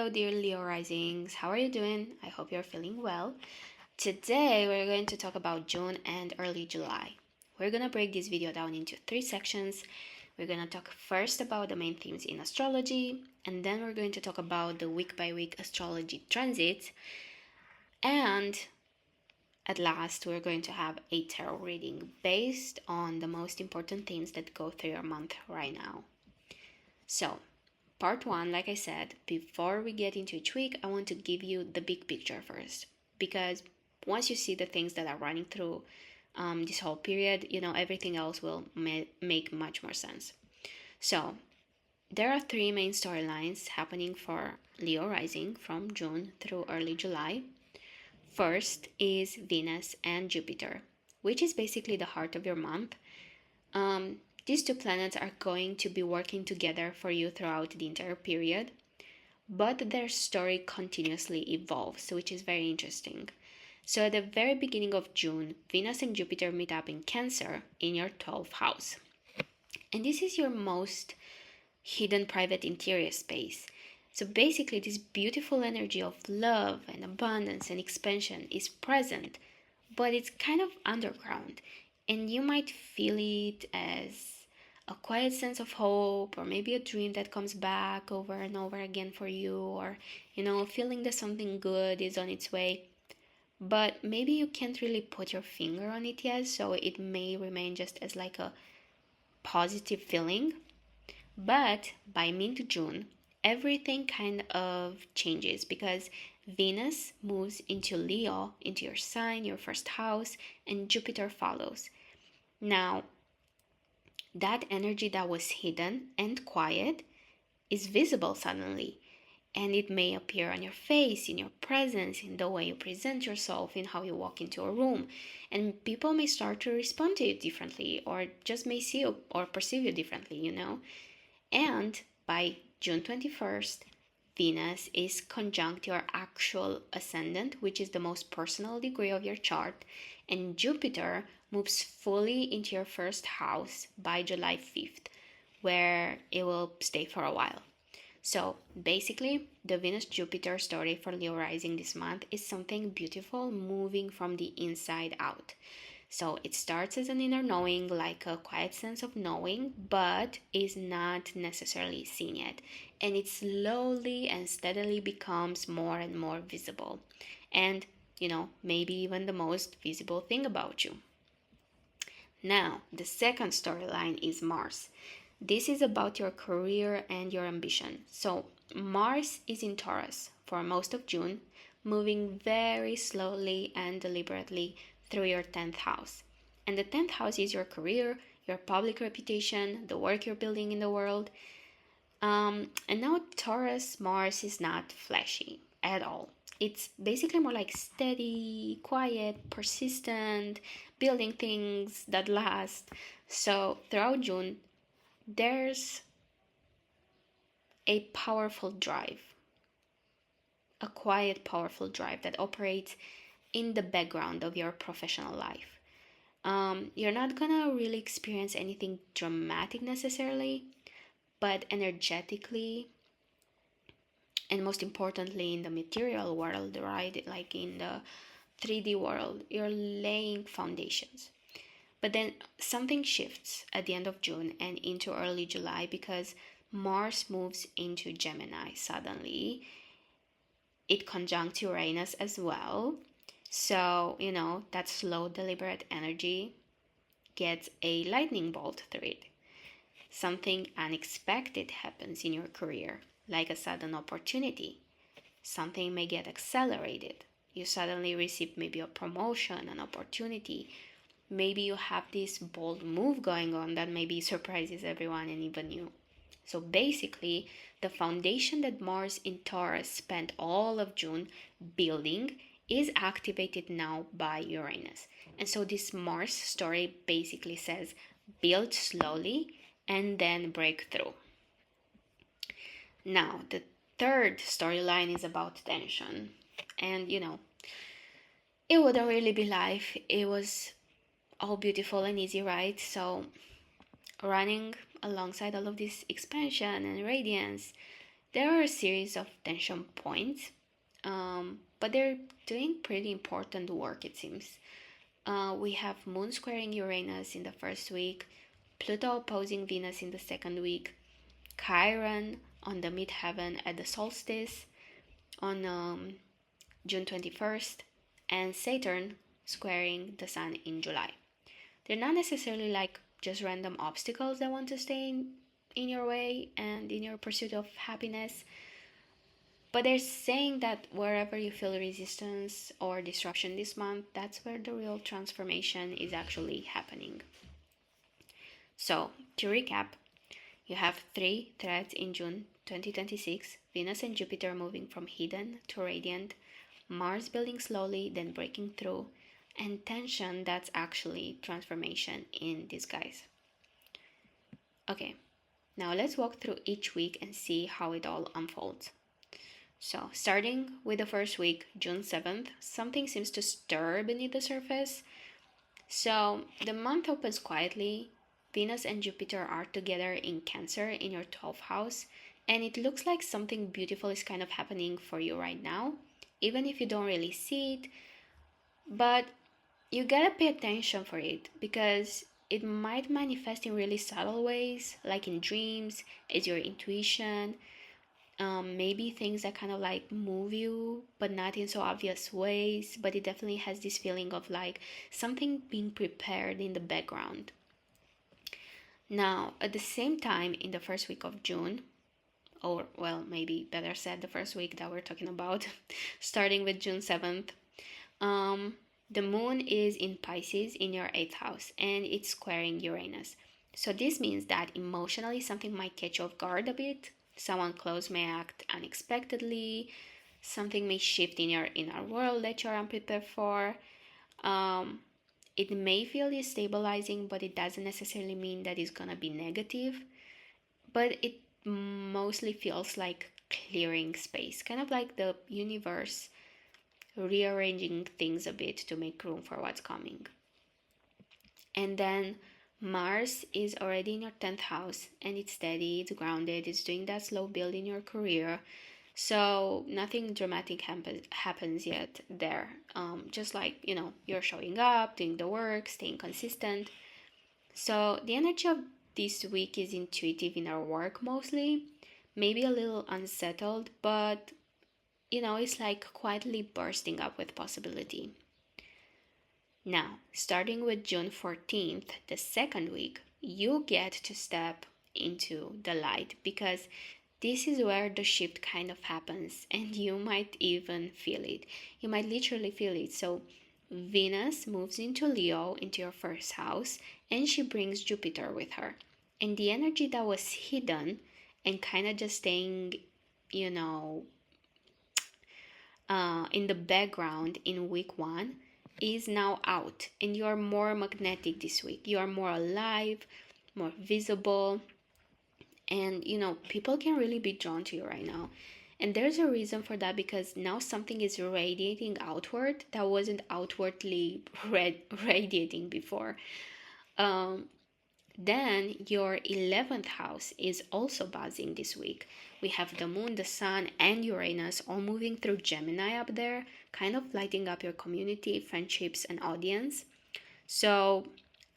Hello, dear Leo Risings. How are you doing? I hope you're feeling well. Today, we're going to talk about June and early July. We're going to break this video down into 3 sections. We're going to talk first about the main themes in astrology, and then we're going to talk about the week by week astrology transits. And at last, we're going to have a tarot reading based on the most important themes that go through your month right now. So, part 1, like I said, before we get into each week, I want to give you the big picture first. Because once you see the things that are running through this whole period, everything else will make much more sense. So, there are 3 main storylines happening for Leo rising from June through early July. First is Venus and Jupiter, which is basically the heart of your month. These 2 planets are going to be working together for you throughout the entire period, but their story continuously evolves, which is very interesting. So at the very beginning of June, Venus and Jupiter meet up in Cancer in your 12th house. And this is your most hidden private interior space. So basically, this beautiful energy of love and abundance and expansion is present, but it's kind of underground. And you might feel it as a quiet sense of hope, or maybe a dream that comes back over and over again for you, or feeling that something good is on its way, but maybe you can't really put your finger on it yet, so it may remain just as like a positive feeling. But by mid-June, everything kind of changes because Venus moves into Leo, into your sign, your first house, and Jupiter follows. Now, that energy that was hidden and quiet is visible suddenly, and it may appear on your face, in your presence, in the way you present yourself, in how you walk into a room, and people may start to respond to you differently, or just may see you or perceive you differently. And by June 21st, Venus is conjunct your actual ascendant, which is the most personal degree of your chart, and Jupiter moves fully into your first house by July 5th, where it will stay for a while. So basically, the Venus-Jupiter story for Leo rising this month is something beautiful moving from the inside out. So it starts as an inner knowing, like a quiet sense of knowing, but is not necessarily seen yet. And it slowly and steadily becomes more and more visible. And, maybe even the most visible thing about you. Now, the second storyline is Mars. This is about your career and your ambition. So, Mars is in Taurus for most of June, moving very slowly and deliberately through your 10th house. And the 10th house is your career, your public reputation, the work you're building in the world. And now Taurus Mars is not flashy at all. It's basically more like steady, quiet, persistent, building things that last. So throughout June, there's a powerful drive, a quiet, powerful drive that operates in the background of your professional life. You're not gonna really experience anything dramatic necessarily, but energetically, and most importantly in the material world, right, like in the 3D world, you're laying foundations. But then something shifts at the end of June and into early July because Mars moves into Gemini suddenly. It conjuncts Uranus as well. So, that slow, deliberate energy gets a lightning bolt through it. Something unexpected happens in your career, like a sudden opportunity. Something may get accelerated. You suddenly receive maybe a promotion, an opportunity. Maybe you have this bold move going on that maybe surprises everyone and even you. So basically, the foundation that Mars in Taurus spent all of June building is activated now by Uranus. And so this Mars story basically says build slowly and then break through. Now, the third storyline is about tension. And it wouldn't really be life. It was all beautiful and easy, right? So running alongside all of this expansion and radiance, there are a series of tension points, but they're doing pretty important work, it seems. We have Moon squaring Uranus in the first week, Pluto opposing Venus in the second week, Chiron on the midheaven at the solstice on June 21st, and Saturn squaring the Sun in July. They're not necessarily like just random obstacles that want to stay in your way and in your pursuit of happiness, but they're saying that wherever you feel resistance or disruption this month, that's where the real transformation is actually happening. So, to recap, you have 3 threads in June 2026, Venus and Jupiter moving from hidden to radiant, Mars building slowly, then breaking through, and tension that's actually transformation in disguise. Okay, now let's walk through each week and see how it all unfolds. So, starting with the first week, June 7th, something seems to stir beneath the surface. So, the month opens quietly. Venus and Jupiter are together in Cancer in your 12th house, and it looks like something beautiful is kind of happening for you right now, even if you don't really see it. But you gotta pay attention for it because it might manifest in really subtle ways, like in dreams, as your intuition. Maybe things that kind of like move you, but not in so obvious ways. But it definitely has this feeling of like something being prepared in the background. Now, at the same time, in the first week of June, or well, maybe better said, the first week that we're talking about, starting with June 7th, the moon is in Pisces in your 8th house and it's squaring Uranus. So this means that emotionally something might catch you off guard a bit. Someone close may act unexpectedly. Something may shift in your inner world that you're unprepared for. It may feel destabilizing, but it doesn't necessarily mean that it's gonna be negative. But it mostly feels like clearing space, kind of like the universe rearranging things a bit to make room for what's coming. And then Mars is already in your 10th house and it's steady, it's grounded, it's doing that slow build in your career. So nothing dramatic happens yet there. Just like, you're showing up, doing the work, staying consistent. So the energy of this week is intuitive in our work mostly, maybe a little unsettled, but it's like quietly bursting up with possibility. Now, starting with June 14th, the second week, you get to step into the light because this is where the shift kind of happens and you might even feel it. You might literally feel it. So, Venus moves into Leo, into your first house, and she brings Jupiter with her. And the energy that was hidden and kind of just staying, in the background in week 1 is now out, and you are more magnetic this week. You are more alive, more visible, and people can really be drawn to you right now. And there's a reason for that, because now something is radiating outward that wasn't outwardly radiating before. Then your 11th house is also buzzing this week. We have the moon, the sun, and Uranus all moving through Gemini up there, kind of lighting up your community, friendships, and audience. So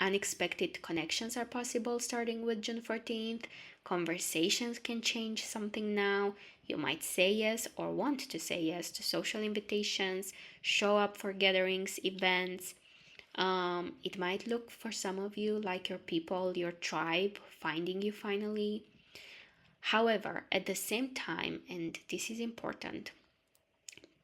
unexpected connections are possible starting with June 14th. Conversations can change something now. You might say yes or want to say yes to social invitations, show up for gatherings, events. It might look for some of you like your people, your tribe, finding you finally. However, at the same time, and this is important,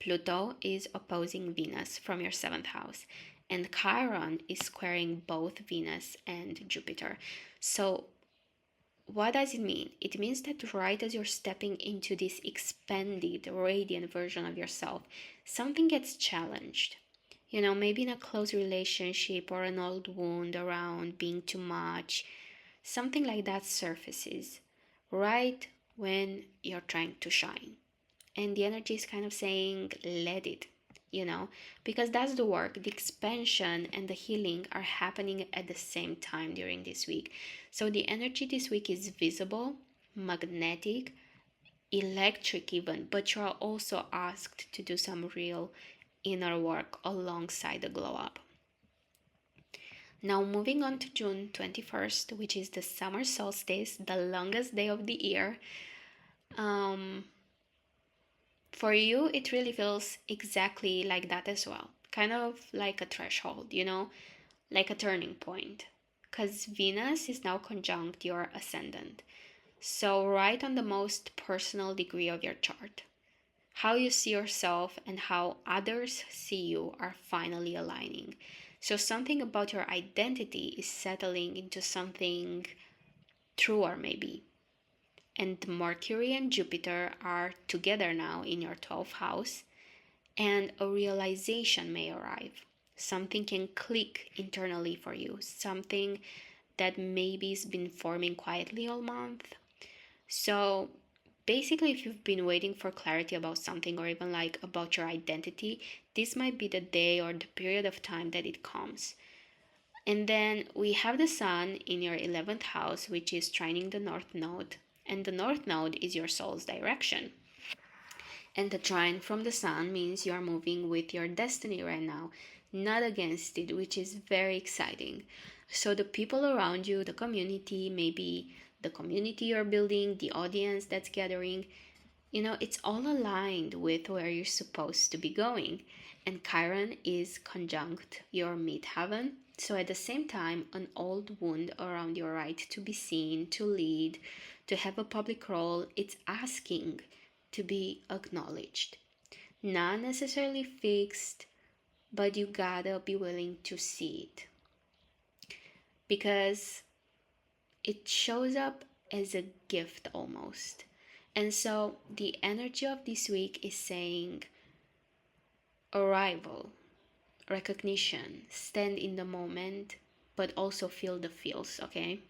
Pluto is opposing Venus from your 7th house, and Chiron is squaring both Venus and Jupiter. So, what does it mean? It means that right as you're stepping into this expanded, radiant version of yourself, something gets challenged. Maybe in a close relationship or an old wound around being too much, something like that surfaces right when you're trying to shine. And the energy is kind of saying, let it, because that's the work. The expansion and the healing are happening at the same time during this week. So the energy this week is visible, magnetic, electric even, but you are also asked to do some real inner work alongside the glow up. Now moving on to June 21st, which is the summer solstice, the longest day of the year. For you, it really feels exactly like that as well. Kind of like a threshold, like a turning point. Because Venus is now conjunct your ascendant. So, right on the most personal degree of your chart. How you see yourself and how others see you are finally aligning. So, something about your identity is settling into something truer, maybe. And Mercury and Jupiter are together now in your 12th house, and a realization may arrive. Something can click internally for you, something that maybe has been forming quietly all month. So basically, if you've been waiting for clarity about something or even like about your identity, this might be the day or the period of time that it comes. And then we have the sun in your 11th house, which is trining the north node, and the north node is your soul's direction. And the trine from the sun means you are moving with your destiny right now, not against it, which is very exciting. So the people around you, the community, maybe the community you're building, the audience that's gathering, it's all aligned with where you're supposed to be going. And Chiron is conjunct your midheaven. So at the same time, an old wound around your right to be seen, to lead, to have a public role, it's asking to be acknowledged. Not necessarily fixed, but you gotta be willing to see it. Because it shows up as a gift almost. And so the energy of this week is saying arrival, recognition, stand in the moment, but also feel the feels, okay?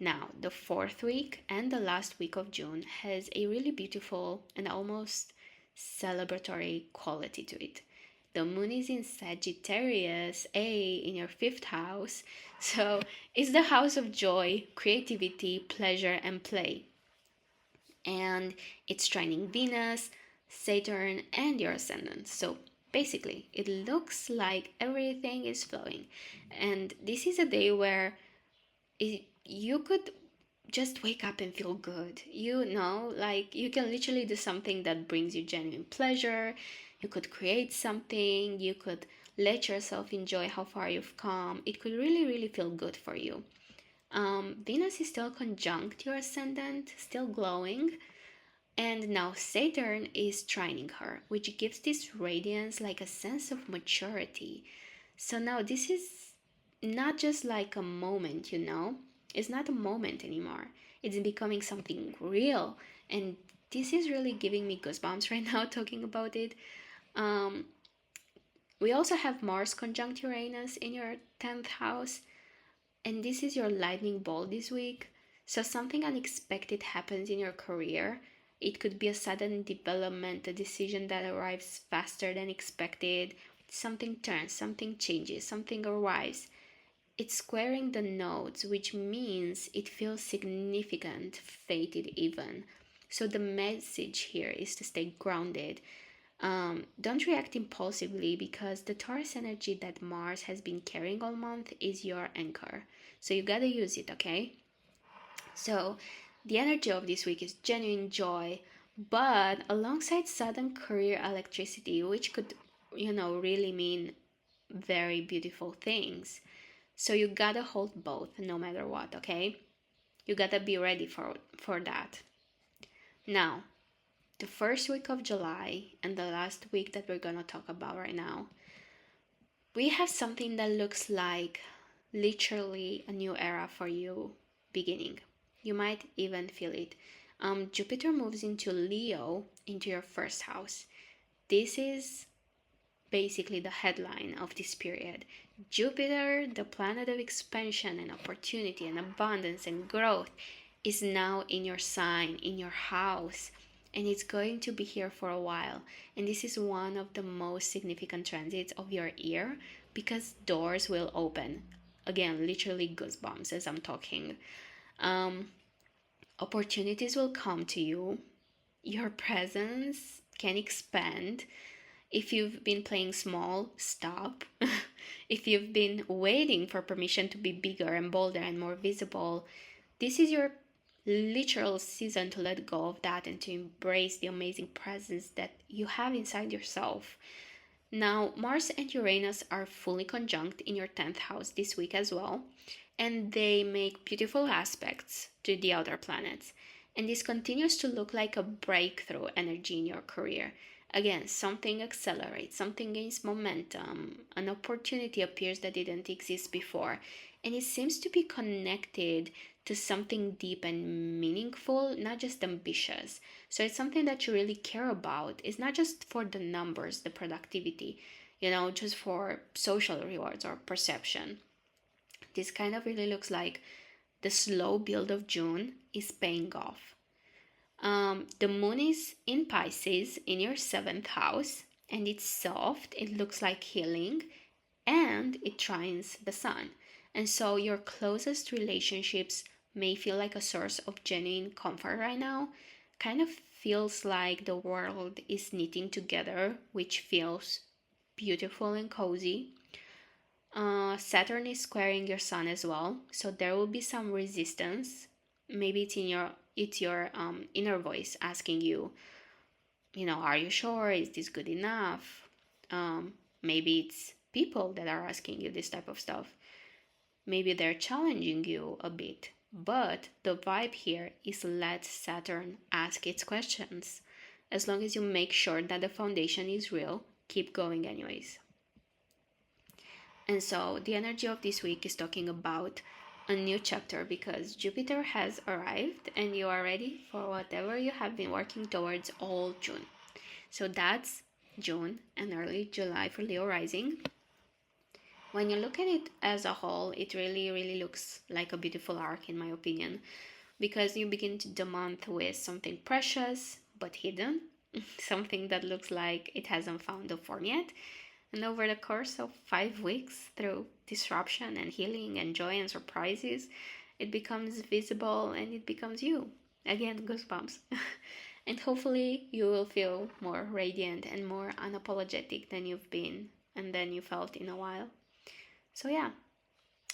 Now, the fourth week and the last week of June has a really beautiful and almost celebratory quality to it. The moon is in Sagittarius, in your 5th house. So it's the house of joy, creativity, pleasure, and play. And it's trining Venus, Saturn, and your ascendant. So basically, it looks like everything is flowing. And this is a day where you could just wake up and feel good. Like you can literally do something that brings you genuine pleasure. You could create something. You could let yourself enjoy how far you've come. It could really, really feel good for you. Venus is still conjunct your ascendant, still glowing. And now Saturn is trining her, which gives this radiance like a sense of maturity. So now this is not just like a moment, It's not a moment anymore. It's becoming something real. And this is really giving me goosebumps right now talking about it. We also have Mars conjunct Uranus in your 10th house. And this is your lightning bolt this week. So something unexpected happens in your career. It could be a sudden development, a decision that arrives faster than expected. Something turns, something changes, something arrives. It's squaring the nodes, which means it feels significant, fated even. So the message here is to stay grounded. Don't react impulsively, because the Taurus energy that Mars has been carrying all month is your anchor. So you gotta use it, okay? So the energy of this week is genuine joy, but alongside sudden career electricity, which could, really mean very beautiful things. So you gotta hold both no matter what, okay? You gotta be ready for that. Now, the first week of July and the last week that we're gonna talk about right now, we have something that looks like literally a new era for you beginning. You might even feel it. Jupiter moves into Leo, into your 1st house. This is basically the headline of this period. Jupiter, the planet of expansion and opportunity and abundance and growth, is now in your sign, in your house, and it's going to be here for a while. And this is one of the most significant transits of your year, because doors will open. Again, literally goosebumps as I'm talking. Opportunities will come to you. Your presence can expand. If you've been playing small, stop. If you've been waiting for permission to be bigger and bolder and more visible, this is your literal season to let go of that and to embrace the amazing presence that you have inside yourself. Now, Mars and Uranus are fully conjunct in your 10th house this week as well, and they make beautiful aspects to the other planets. And this continues to look like a breakthrough energy in your career. Again, something accelerates, something gains momentum, an opportunity appears that didn't exist before, and it seems to be connected to something deep and meaningful, not just ambitious. So it's something that you really care about. It's not just for the numbers, the productivity, just for social rewards or perception. This kind of really looks like the slow build of June is paying off. The moon is in Pisces in your 7th house, and it's soft, it looks like healing, and it trines the sun. And so your closest relationships may feel like a source of genuine comfort right now. Kind of feels like the world is knitting together, which feels beautiful and cozy. Saturn is squaring your sun as well, so there will be some resistance. Maybe it's your inner voice asking you, are you sure? Is this good enough? Maybe it's people that are asking you this type of stuff. Maybe they're challenging you a bit. But the vibe here is let Saturn ask its questions. As long as you make sure that the foundation is real, keep going anyways. And so the energy of this week is talking about a new chapter because Jupiter has arrived and you are ready for whatever you have been working towards all June. So that's June and early July for Leo rising. When you look at it as a whole, it really, really looks like a beautiful arc, in my opinion, because you begin the month with something precious but hidden, something that looks like it hasn't found a form yet. And over the course of 5 weeks, through disruption and healing and joy and surprises, it becomes visible and it becomes you. Again, goosebumps. And hopefully, you will feel more radiant and more unapologetic than you've been and than you felt in a while. So, yeah,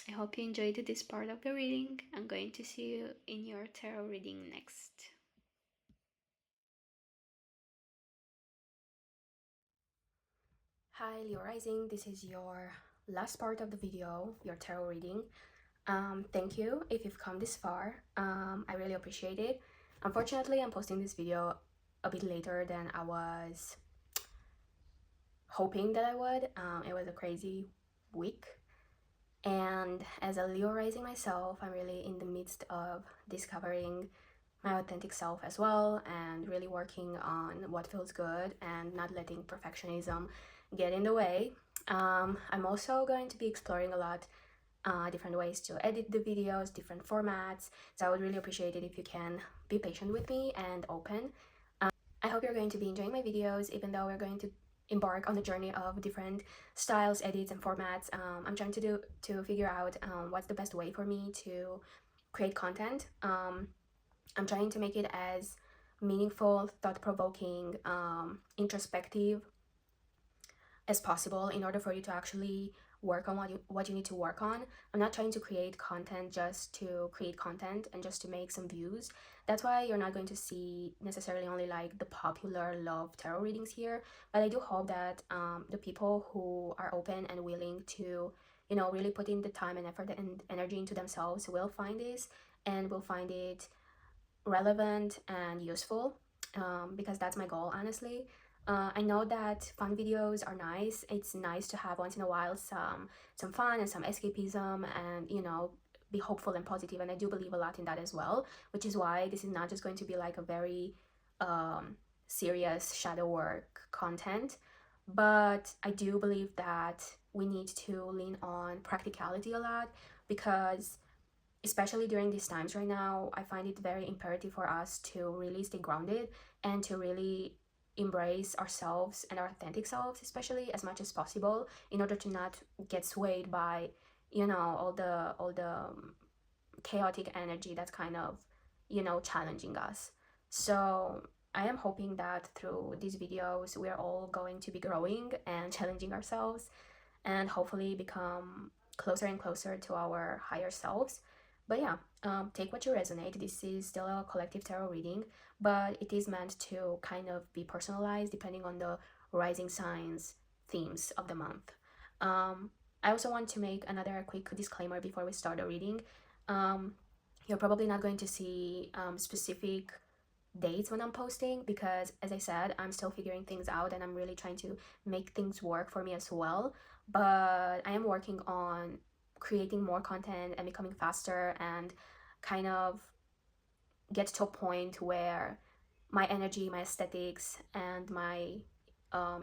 I hope you enjoyed this part of the reading. I'm going to see you in your tarot reading next. Hi Leo Rising, this is your last part of the video, your tarot reading. Thank you if you've come this far. I really appreciate it. Unfortunately, I'm posting this video a bit later than I was hoping that I would. It was a crazy week. And as a Leo Rising myself, I'm really in the midst of discovering my authentic self as well and really working on what feels good and not letting perfectionism get in the way. I'm also going to be exploring a lot different ways to edit the videos, different formats. So I would really appreciate it if you can be patient with me and open. I hope you're going to be enjoying my videos, even though we're going to embark on the journey of different styles, edits, and formats. I'm trying to figure out what's the best way for me to create content. I'm trying to make it as meaningful, thought-provoking, introspective as possible in order for you to actually work on what you need to work on. I'm not trying to create content just to create content and just to make some views. That's why you're not going to see necessarily only like the popular love tarot readings here, but I do hope that the people who are open and willing to really put in the time and effort and energy into themselves will find this and will find it relevant and useful, because that's my goal, honestly. I know that fun videos are nice. It's nice to have once in a while some fun and some escapism and be hopeful and positive, and I do believe a lot in that as well, which is why this is not just going to be like a very serious shadow work content, but I do believe that we need to lean on practicality a lot, because especially during these times right now, I find it very imperative for us to really stay grounded and to really embrace ourselves and our authentic selves, especially as much as possible, in order to not get swayed by all the chaotic energy that's kind of challenging us. So I am hoping that through these videos, we are all going to be growing and challenging ourselves and hopefully become closer and closer to our higher selves. But yeah, take what you resonate. This is still a collective tarot reading, but it is meant to kind of be personalized depending on the rising signs themes of the month. I also want to make another quick disclaimer before we start the reading. Um, you're probably not going to see specific dates when I'm posting because, as I said, I'm still figuring things out and I'm really trying to make things work for me as well. But I am working on creating more content and becoming faster and kind of get to a point where my energy, my aesthetics, and my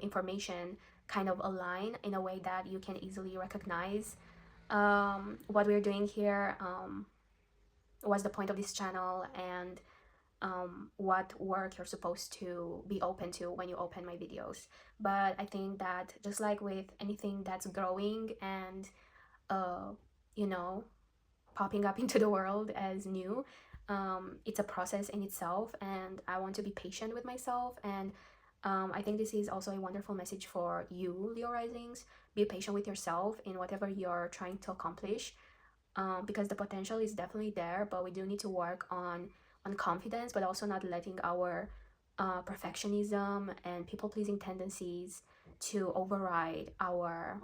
information kind of align in a way that you can easily recognize what we're doing here, what's the point of this channel, and what work you're supposed to be open to when you open my videos. But I think that just like with anything that's growing and uh, you know popping up into the world as new, it's a process in itself, and I want to be patient with myself. And I think this is also a wonderful message for you, Leo risings. Be patient with yourself in whatever you're trying to accomplish, because the potential is definitely there, but we do need to work on confidence, but also not letting our perfectionism and people-pleasing tendencies to override our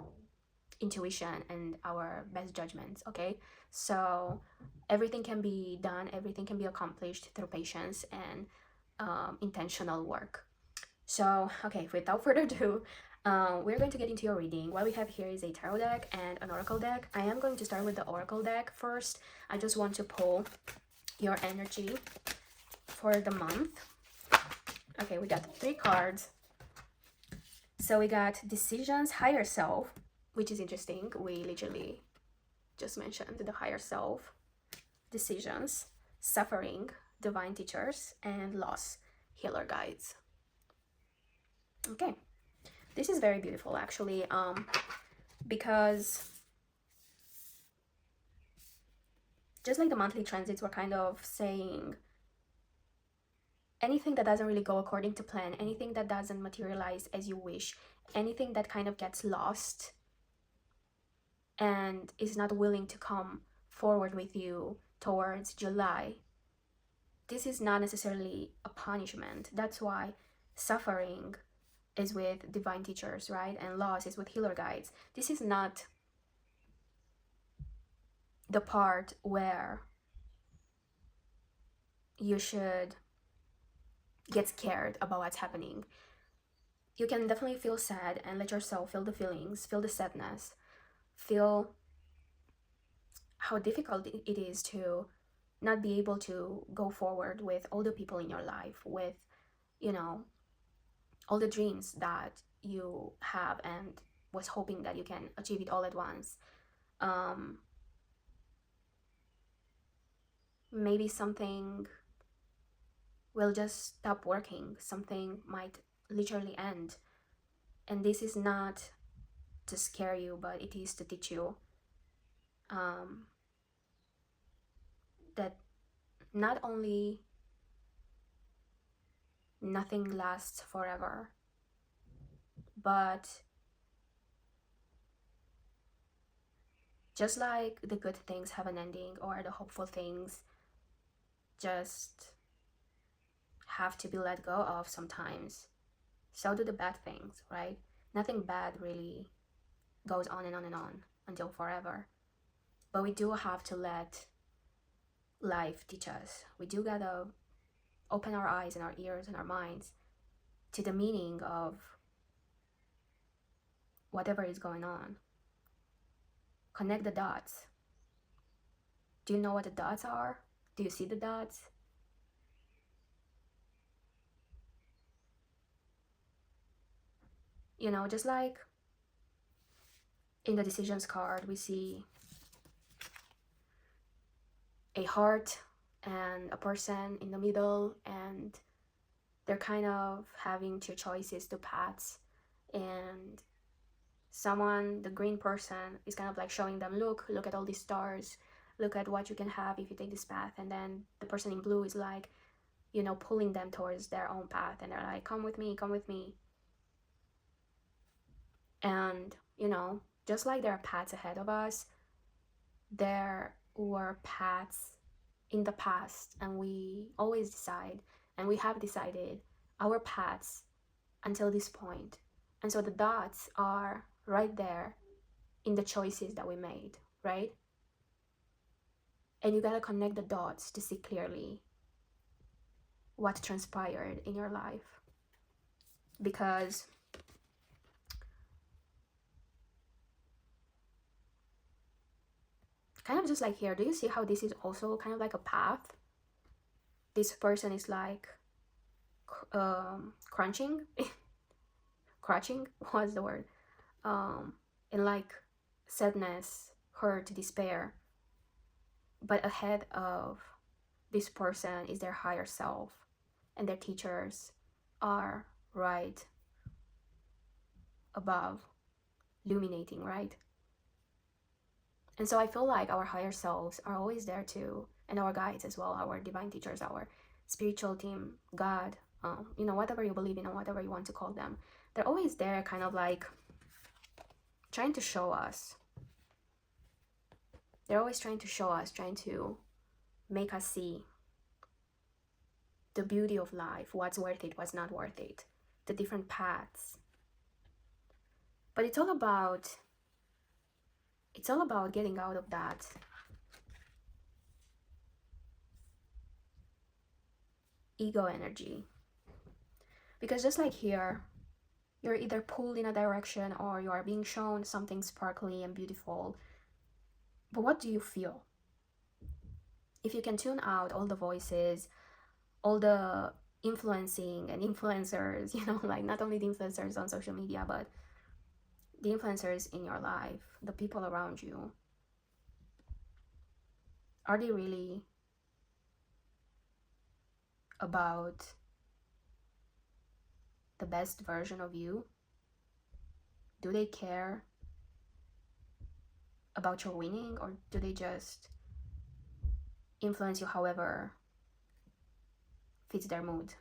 intuition and our best judgments. Okay, so everything can be done, everything can be accomplished through patience and intentional work. So, okay, without further ado, we're going to get into your reading. What we have here is a tarot deck and an oracle deck. I am going to start with the oracle deck first. I just want to pull your energy for the month. Okay, we got 3 cards. So we got decisions, higher self, which is interesting. We literally just mentioned the higher self, decisions, suffering, divine teachers, and loss, healer guides. Okay, this is very beautiful actually, because just like the monthly transits were kind of saying anything that doesn't really go according to plan, anything that doesn't materialize as you wish, anything that kind of gets lost and is not willing to come forward with you towards July, this is not necessarily a punishment. That's why suffering is with divine teachers, right? And loss is with healer guides. This is not the part where you should get scared about what's happening. You can definitely feel sad and let yourself feel the feelings, feel the sadness, feel how difficult it is to not be able to go forward with all the people in your life, with, all the dreams that you have and was hoping that you can achieve it all at once. Maybe something will just stop working, something might literally end. And this is not to scare you, but it is to teach you that not only nothing lasts forever, but just like the good things have an ending, or the hopeful things just have to be let go of sometimes, so do the bad things, right? Nothing bad really goes on and on and on until forever. But we do have to let life teach us. We do gotta open our eyes and our ears and our minds to the meaning of whatever is going on. Connect the dots. Do you know what the dots are? Do you see the dots? Just like in the decisions card, we see a heart and a person in the middle, and they're kind of having 2 choices, 2 paths, and someone, the green person, is kind of like showing them, look at all these stars, look at what you can have if you take this path. And then the person in blue is like, you know, pulling them towards their own path, and they're like, come with me, come with me. And, you know, just like there are paths ahead of us, there were paths in the past, and we always decide, and we have decided our paths until this point. And so the dots are right there in the choices that we made, right? And you gotta connect the dots to see clearly what transpired in your life. Because kind of just like here, do you see how this is also kind of like a path? This person is like crunching crouching, what's the word, in like sadness, hurt, despair. But ahead of this person is their higher self, and their teachers are right above, illuminating, right? And so I feel like our higher selves are always there too, and our guides as well, our divine teachers, our spiritual team, God, you know, whatever you believe in or whatever you want to call them, they're always there, kind of like trying to show us. They're always trying to show us, trying to make us see the beauty of life, what's worth it, what's not worth it, the different paths. But it's all about getting out of that ego energy. Because just like here, you're either pulled in a direction or you are being shown something sparkly and beautiful. But what do you feel? If you can tune out all the voices, all the influencing and influencers, you know, like not only the influencers on social media, but the influencers in your life, the people around you, are they really about the best version of you? Do they care about your winning, or do they just influence you however fits their mood?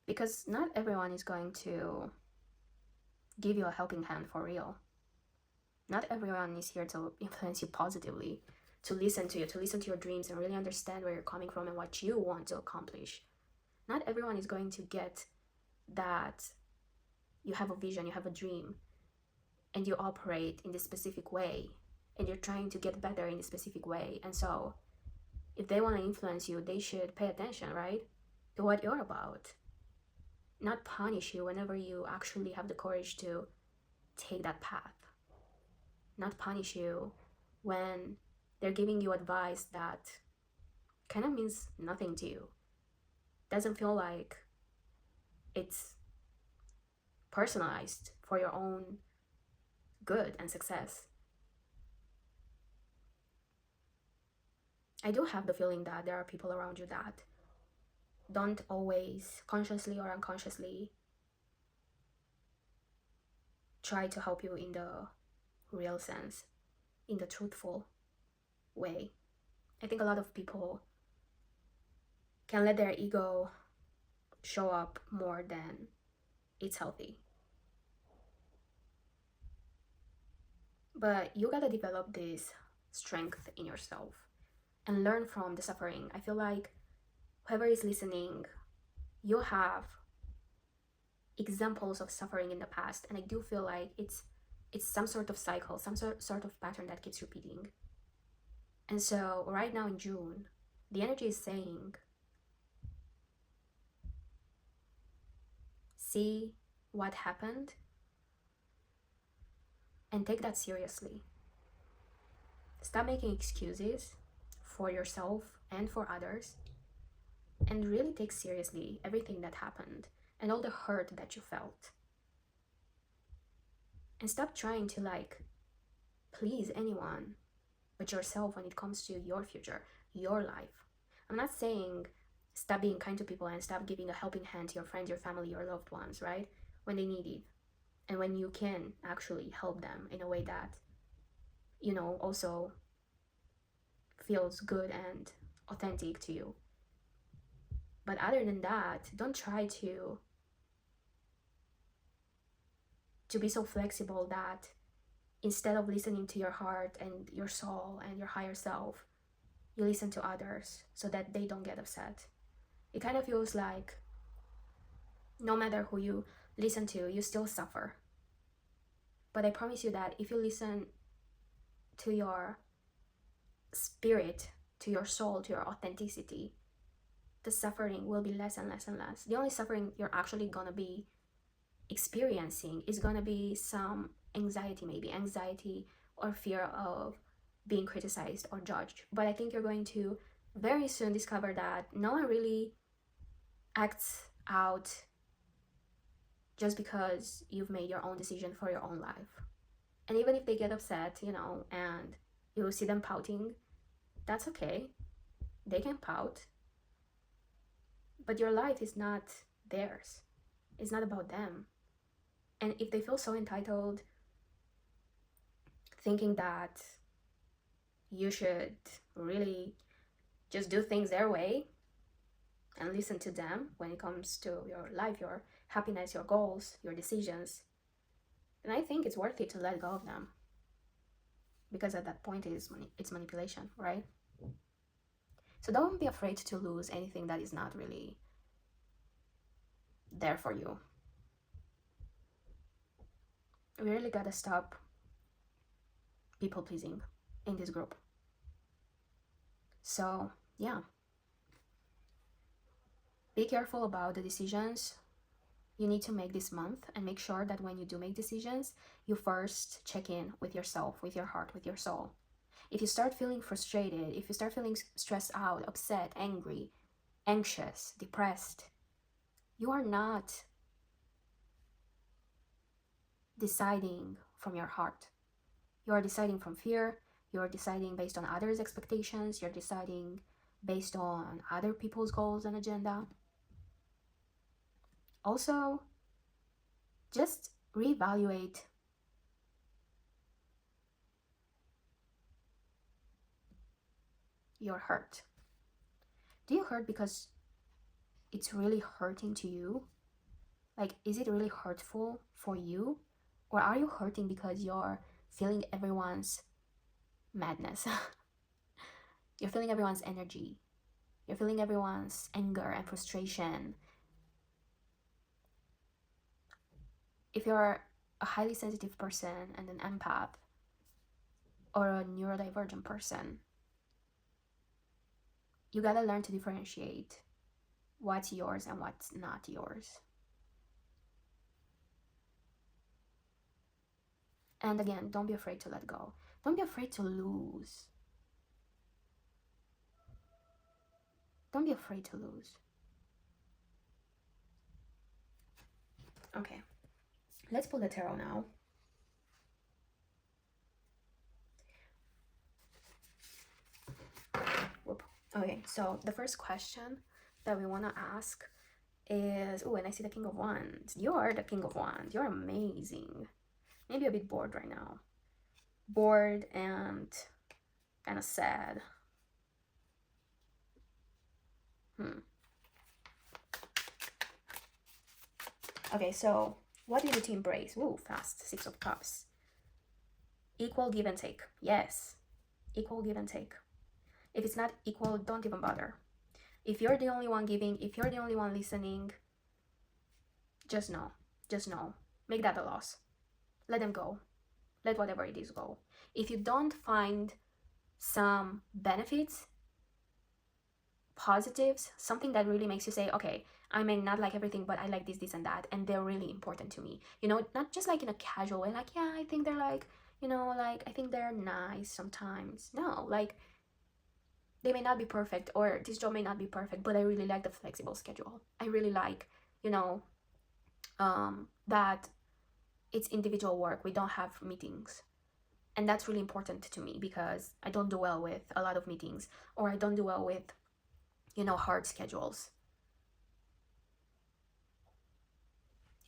Because not everyone is going to give you a helping hand for real. Not everyone is here to influence you positively, to listen to you, to listen to your dreams and really understand where you're coming from and what you want to accomplish. Not everyone is going to get that you have a vision, you have a dream, and you operate in this specific way, and you're trying to get better in a specific way. And so if they want to influence you, they should pay attention, right, to what you're about. Not punish you whenever you actually have the courage to take that path. Not punish you when they're giving you advice that kind of means nothing to you. Doesn't feel like it's personalized for your own good and success. I do have the feeling that there are people around you that don't always consciously or unconsciously try to help you in the real sense, in the truthful way. I think a lot of people can let their ego show up more than it's healthy. But you gotta develop this strength in yourself and learn from the suffering. I feel like whoever is listening, you have examples of suffering in the past, and I do feel like it's some sort of cycle, some sort of pattern that keeps repeating. And so right now in June, the energy is saying, see what happened and take that seriously. Stop making excuses for yourself and for others, and really take seriously everything that happened and all the hurt that you felt. And stop trying to like please anyone but yourself when it comes to your future, your life. I'm not saying stop being kind to people and stop giving a helping hand to your friends, your family, your loved ones, right? When they need it, and when you can actually help them in a way that also feels good and authentic to you. But other than that, don't try to be so flexible that instead of listening to your heart and your soul and your higher self, you listen to others so that they don't get upset. It kind of feels like no matter who you listen to, you still suffer. But I promise you that if you listen to your spirit, to your soul, to your authenticity, the suffering will be less and less and less. The only suffering you're actually gonna be experiencing is gonna be some anxiety, maybe anxiety or fear of being criticized or judged. But I think you're going to very soon discover that no one really acts out just because you've made your own decision for your own life. And even if they get upset, and you see them pouting, that's okay. They can pout. But your life is not theirs. It's not about them. And if they feel so entitled, thinking that you should really just do things their way and listen to them when it comes to your life, your happiness, your goals, your decisions, then I think it's worth it to let go of them. Because at that point, it's manipulation, right? So don't be afraid to lose anything that is not really there for you. We really gotta stop people pleasing in this group. So, yeah. Be careful about the decisions you need to make this month, and make sure that when you do make decisions, you first check in with yourself, with your heart, with your soul. If you start feeling frustrated, if you start feeling stressed out, upset, angry, anxious, depressed, you are not deciding from your heart. You are deciding from fear. You are deciding based on others' expectations. You're deciding based on other people's goals and agenda. Also, just reevaluate your hurt. Do you hurt because it's really hurting to you? Like, is it really hurtful for you? Or are you hurting because you're feeling everyone's madness? You're feeling everyone's energy. You're feeling everyone's anger and frustration. If you're a highly sensitive person and an empath or a neurodivergent person, you gotta learn to differentiate what's yours and what's not yours. And again, don't be afraid to let go. Don't be afraid to lose. Don't be afraid to lose. Okay, let's pull the tarot now. Whoop. Okay, so the first question that we want to ask is, oh, and I see the King of Wands. You are the King of Wands. You're amazing. Maybe a bit bored right now. Bored and kind of sad. Okay, so what is it to embrace? Ooh, fast. Six of Cups. Equal give and take. Yes, equal give and take. If it's not equal, don't even bother. If you're the only one giving, if you're the only one listening, just know. Make that a loss. Let them go. Let whatever it is go. If you don't find some benefits, positives, something that really makes you say, okay, I may not like everything, but I like this and that, and they're really important to me. Not just like in a casual way, like, yeah, I think they're like, like, I think they're nice sometimes. No, like, they may not be perfect, or this job may not be perfect, but I really like the flexible schedule. I really like, that it's individual work. We don't have meetings. And that's really important to me because I don't do well with a lot of meetings, or I don't do well with, hard schedules.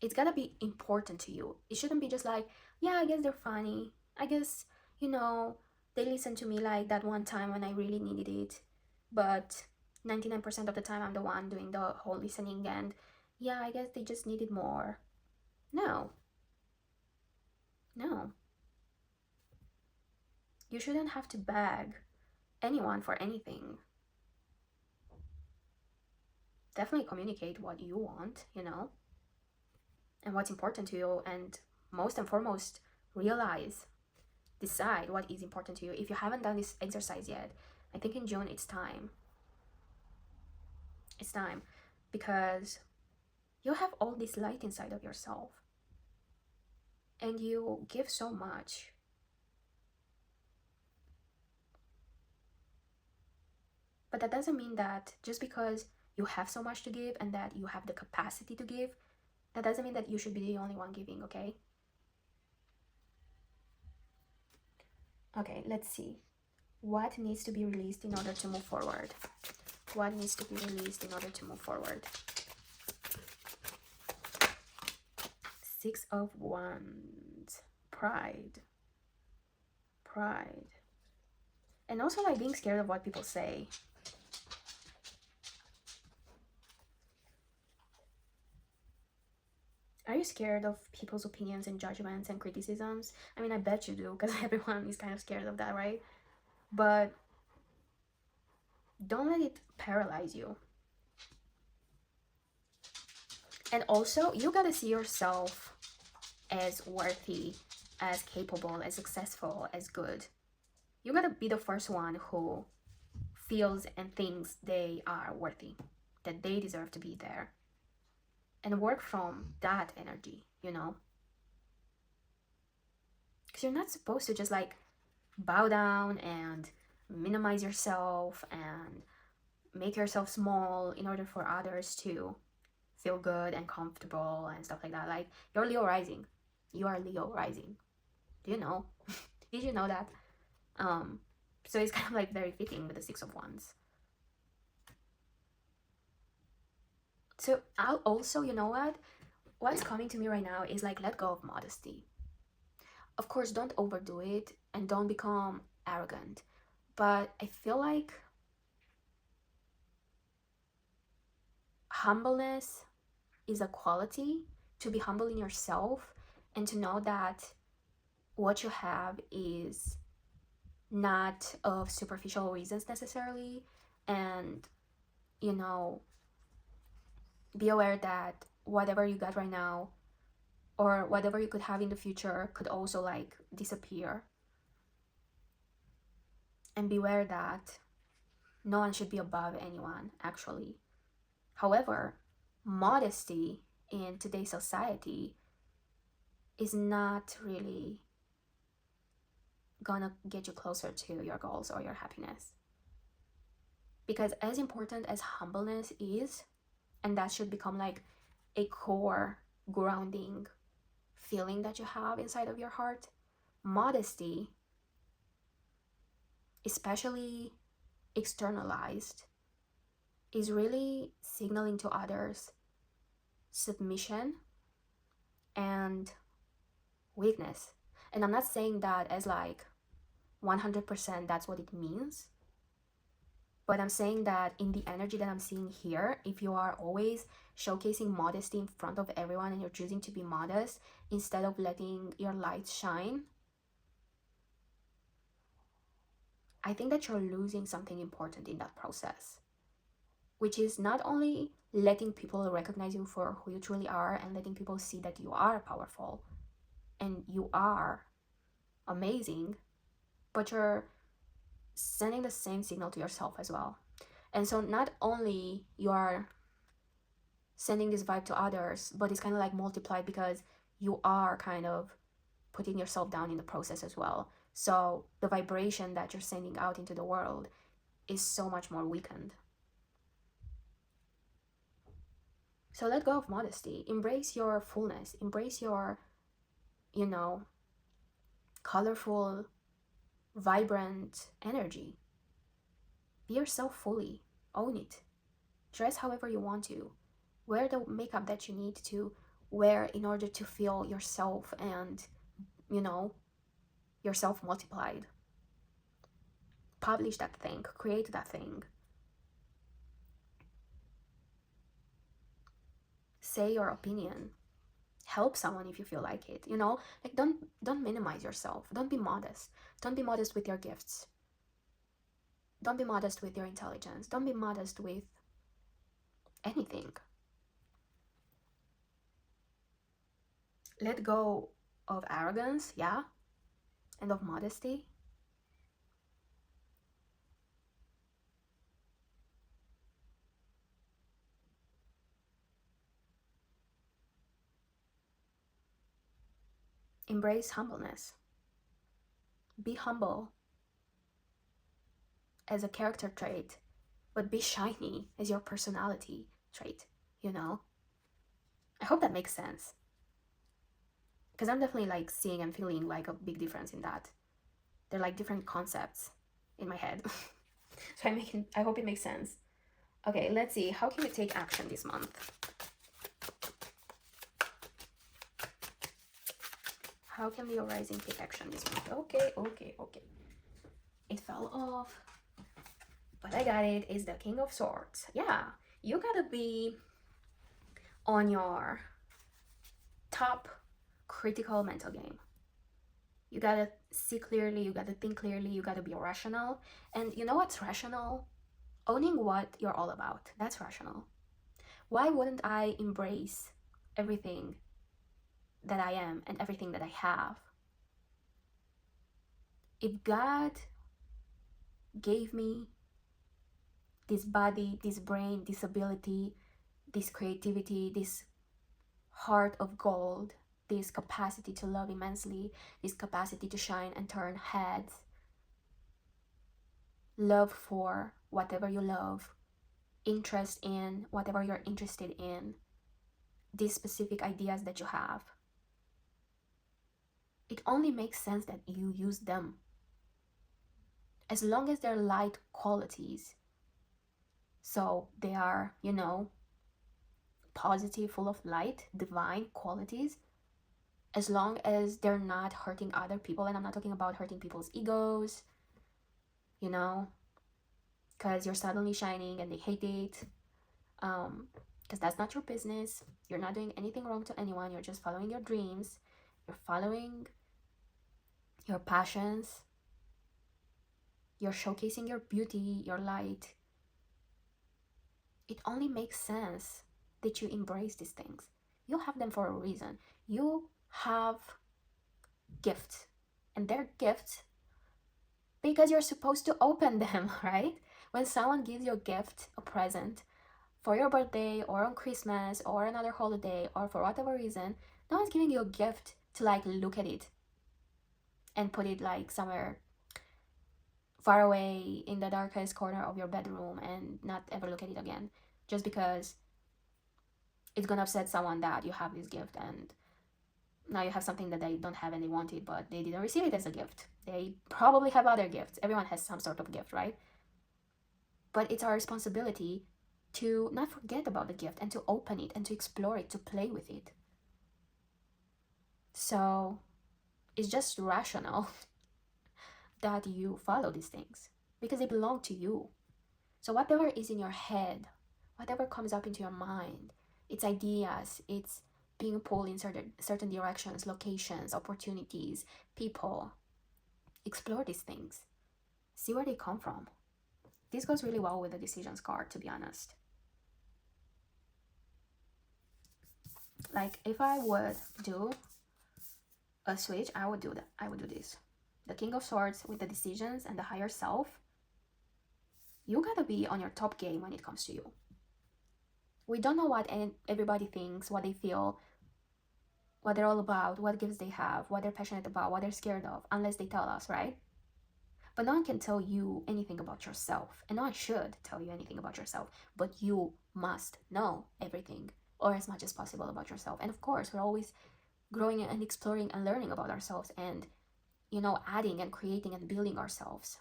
It's gotta be important to you. It shouldn't be just like, yeah, I guess they're funny. I guess, you know, they listen to me like that one time when I really needed it. But 99% of the time, I'm the one doing the whole listening, and yeah, I guess they just needed more. No, no. You shouldn't have to beg anyone for anything. Definitely communicate what you want, and what's important to you, and most and foremost, realize, decide what is important to you. If you haven't done this exercise yet, I think in June it's time. It's time because you have all this light inside of yourself and you give so much. But that doesn't mean that just because you have so much to give and that you have the capacity to give, that doesn't mean that you should be the only one giving, okay? Okay, let's see. What needs to be released in order to move forward? What needs to be released in order to move forward? Six of Wands. Pride. Pride. And also like being scared of what people say. Are you scared of people's opinions and judgments and criticisms? I mean, I bet you do, because everyone is kind of scared of that, right? But don't let it paralyze you. And also, you gotta see yourself as worthy, as capable, as successful, as good. You gotta be the first one who feels and thinks they are worthy, that they deserve to be there. And work from that energy, Because you're not supposed to just like bow down and minimize yourself and make yourself small in order for others to feel good and comfortable and stuff like that. Like, you're Leo rising. You are Leo rising. Do you know? Did you know that? So it's kind of like very fitting with the Six of Wands. So I'll also, you know what? What's coming to me right now is like, let go of modesty. Of course, don't overdo it and don't become arrogant. But I feel like humbleness is a quality, to be humble in yourself and to know that what you have is not of superficial reasons necessarily, and be aware that whatever you got right now or whatever you could have in the future could also like disappear, and beware that no one should be above anyone actually. However, modesty in today's society is not really gonna get you closer to your goals or your happiness. Because as important as humbleness is, and that should become like a core grounding feeling that you have inside of your heart, modesty, especially externalized, is really signaling to others submission and weakness. And I'm not saying that as like 100% that's what it means, but I'm saying that in the energy that I'm seeing here, if you are always showcasing modesty in front of everyone and you're choosing to be modest instead of letting your light shine, I think that you're losing something important in that process, which is not only letting people recognize you for who you truly are and letting people see that you are powerful and you are amazing, but you're sending the same signal to yourself as well. And so not only you are sending this vibe to others, but it's kind of like multiplied because you are kind of putting yourself down in the process as well. So the vibration that you're sending out into the world is so much more weakened. So let go of modesty. Embrace your fullness. Embrace your, colorful, vibrant energy. Be yourself fully. Own it. Dress however you want to. Wear the makeup that you need to wear in order to feel yourself and, yourself multiplied. Publish that thing, create that thing. Say your opinion. Help someone if you feel like it. Like don't minimize yourself. Don't be modest. Don't be modest with your gifts. Don't be modest with your intelligence. Don't be modest with anything. Let go of arrogance, yeah, and of modesty. Embrace humbleness. Be humble as a character trait, but be shiny as your personality trait, I hope that makes sense. Because I'm definitely like seeing and feeling like a big difference in that. They're like different concepts in my head. So I hope it makes sense. Okay, let's see. How can we take action this month? How can Leo rising take action this month? Okay. It fell off. But I got it. It's the King of Swords. Yeah, you gotta be on your top critical mental game. You gotta see clearly, you gotta think clearly, you gotta be rational. And you know what's rational? Owning what you're all about. That's rational. Why wouldn't I embrace everything that I am and everything that I have? If God gave me this body, this brain, this ability, this creativity, this heart of gold, this capacity to love immensely, this capacity to shine and turn heads, love for whatever you love, interest in whatever you're interested in, these specific ideas that you have, it only makes sense that you use them. As long as they're light qualities, so they are, positive, full of light, divine qualities, as long as they're not hurting other people. And I'm not talking about hurting people's egos, because you're suddenly shining and they hate it, because that's not your business. You're not doing anything wrong to anyone. You're just following your dreams. You're following your passions. You're showcasing your beauty, your light. It only makes sense that you embrace these things. You have them for a reason. You have gifts, and they're gifts because you're supposed to open them, right? When someone gives you a gift, a present, for your birthday or on Christmas or another holiday or for whatever reason, no one's giving you a gift to like look at it and put it like somewhere far away in the darkest corner of your bedroom and not ever look at it again, just because it's gonna upset someone that you have this gift and now you have something that they don't have and they want it, but they didn't receive it as a gift. They probably have other gifts. Everyone has some sort of gift, right? But it's our responsibility to not forget about the gift and to open it and to explore it, to play with it. So it's just rational that you follow these things because they belong to you. So whatever is in your head, whatever comes up into your mind, it's ideas, it's being pulled in certain directions, locations, opportunities, people. Explore these things. See where they come from. This goes really well with the decisions card, to be honest. Like if I would do a switch, I would do that. I would do this. The King of Swords with the decisions and the higher self. You gotta be on your top game when it comes to you. We don't know what everybody thinks, what they feel, what they're all about, what gifts they have, what they're passionate about, what they're scared of, unless they tell us, right? But no one can tell you anything about yourself, and no one should tell you anything about yourself, but you must know everything, or as much as possible, about yourself. And of course, we're always growing and exploring and learning about ourselves and, adding and creating and building ourselves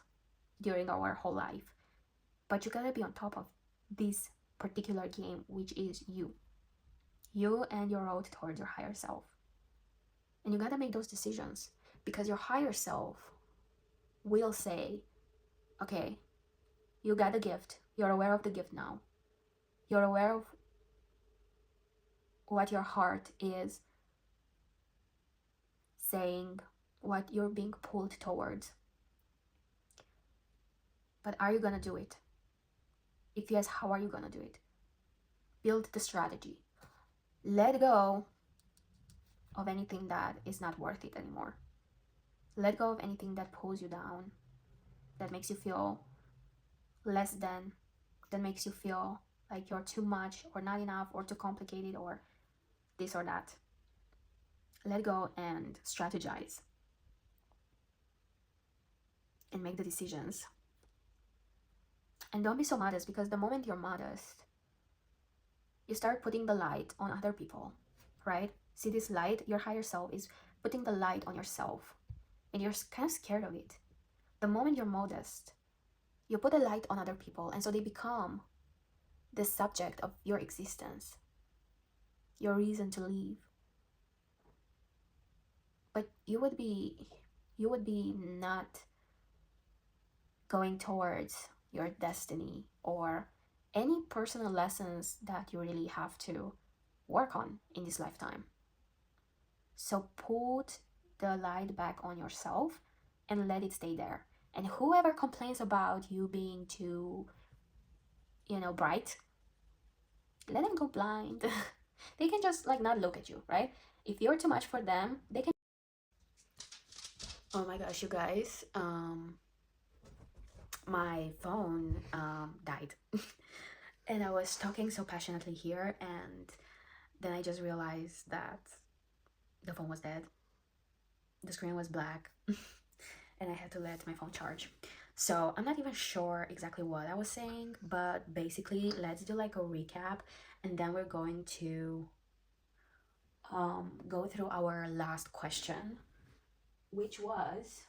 during our whole life. But you gotta be on top of this particular game, which is you and your road towards your higher self. And you gotta make those decisions because your higher self will say, okay, you got the gift, you're aware of the gift now, you're aware of what your heart is saying, what you're being pulled towards. But are you gonna do it? If yes, how are you gonna do it? Build the strategy. Let go of anything that is not worth it anymore. Let go of anything that pulls you down, that makes you feel less than, that makes you feel like you're too much or not enough or too complicated or this or that. Let go and strategize and make the decisions. And don't be so modest, because the moment you're modest, you start putting the light on other people, right? See this light? Your higher self is putting the light on yourself, and you're kind of scared of it. The moment you're modest, you put a light on other people, and so they become the subject of your existence, your reason to live. But you would be not going towards your destiny or any personal lessons that you really have to work on in this lifetime. So put the light back on yourself and let it stay there. And whoever complains about you being too, bright, let them go blind. They can just like not look at you, right? If you're too much for them, they can. Oh my gosh, you guys, my phone died. And I was talking so passionately here, and then I just realized that the phone was dead. The screen was black. And I had to let my phone charge. So I'm not even sure exactly what I was saying, but basically let's do like a recap, and then we're going to go through our last question, which was,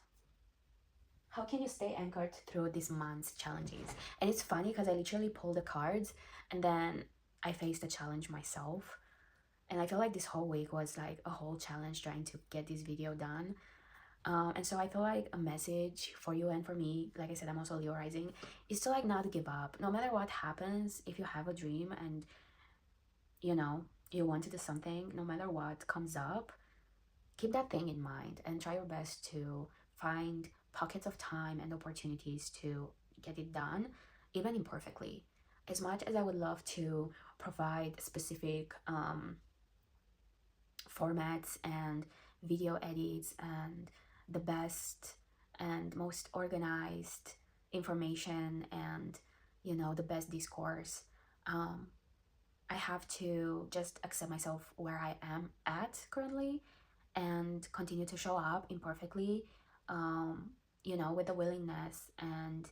how can you stay anchored through this month's challenges? And it's funny because I literally pulled the cards and then I faced the challenge myself. And I feel like this whole week was like a whole challenge trying to get this video done. And so I feel like a message for you and for me, like I said, I'm also Leo rising, is to like not give up. No matter what happens, if you have a dream and you want to do something, no matter what comes up, keep that thing in mind and try your best to find pockets of time and opportunities to get it done, even imperfectly. As much as I would love to provide specific formats and video edits and the best and most organized information and the best discourse, I have to just accept myself where I am at currently and continue to show up imperfectly, with the willingness and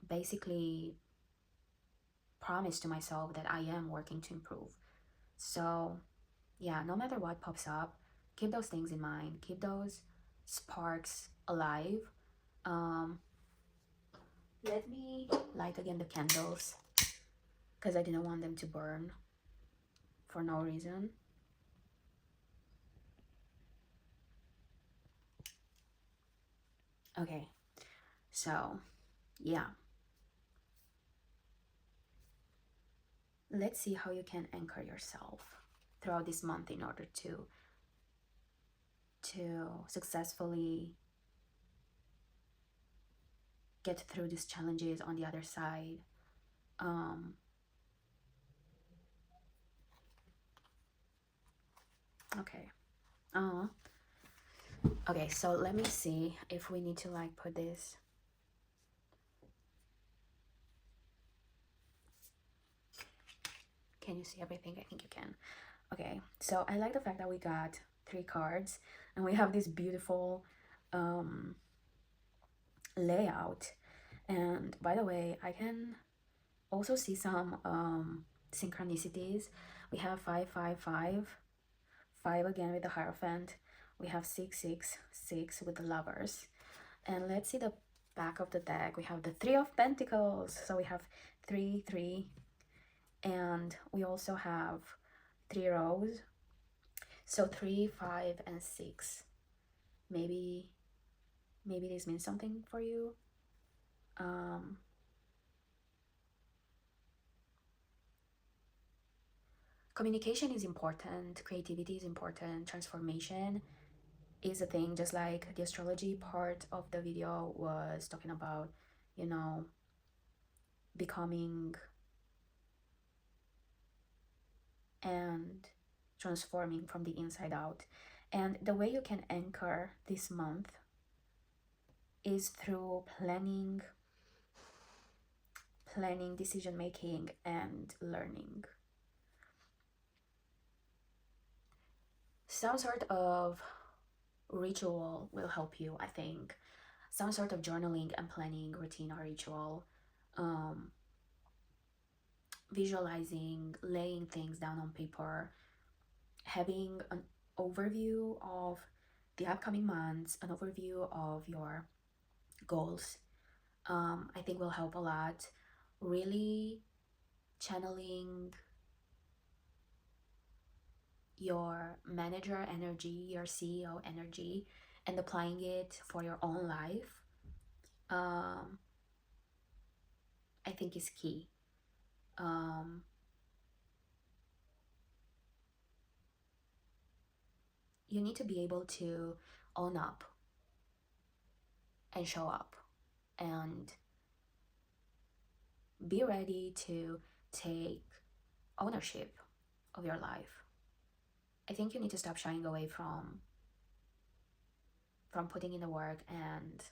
basically promise to myself that I am working to improve. So yeah, no matter what pops up, keep those things in mind, keep those sparks alive. Let me light again the candles because I didn't want them to burn for no reason. Okay, so yeah, let's see how you can anchor yourself throughout this month in order to successfully get through these challenges on the other side. Okay. Okay, so let me see if we need to like put this. Can you see everything? I think you can. Okay, so I like the fact that we got 3 cards and we have this beautiful layout. And by the way, I can also see some synchronicities. We have 5 again with the Hierophant. We have 6 with the Lovers. And let's see the back of the deck. We have the 3 of Pentacles. So we have 3, and we also have 3 rows. So 3, 5, and 6. maybe this means something for you. um Communication is important, creativity is important, transformation is a thing, just like the astrology part of the video was talking about, you know, becoming and transforming from the inside out. And the way you can anchor this month is through planning, decision making, and learning. Some sort of ritual will help you, I think. Some sort of journaling and planning routine or ritual. Um, Visualizing, laying things down on paper, having an overview of the upcoming months, an overview of your goals, I think will help a lot. Really channeling your manager energy, your CEO energy, and applying it for your own life, um, I think is key. Um, you need to be able to own up and show up and be ready to take ownership of your life. I think you need to stop shying away from putting in the work and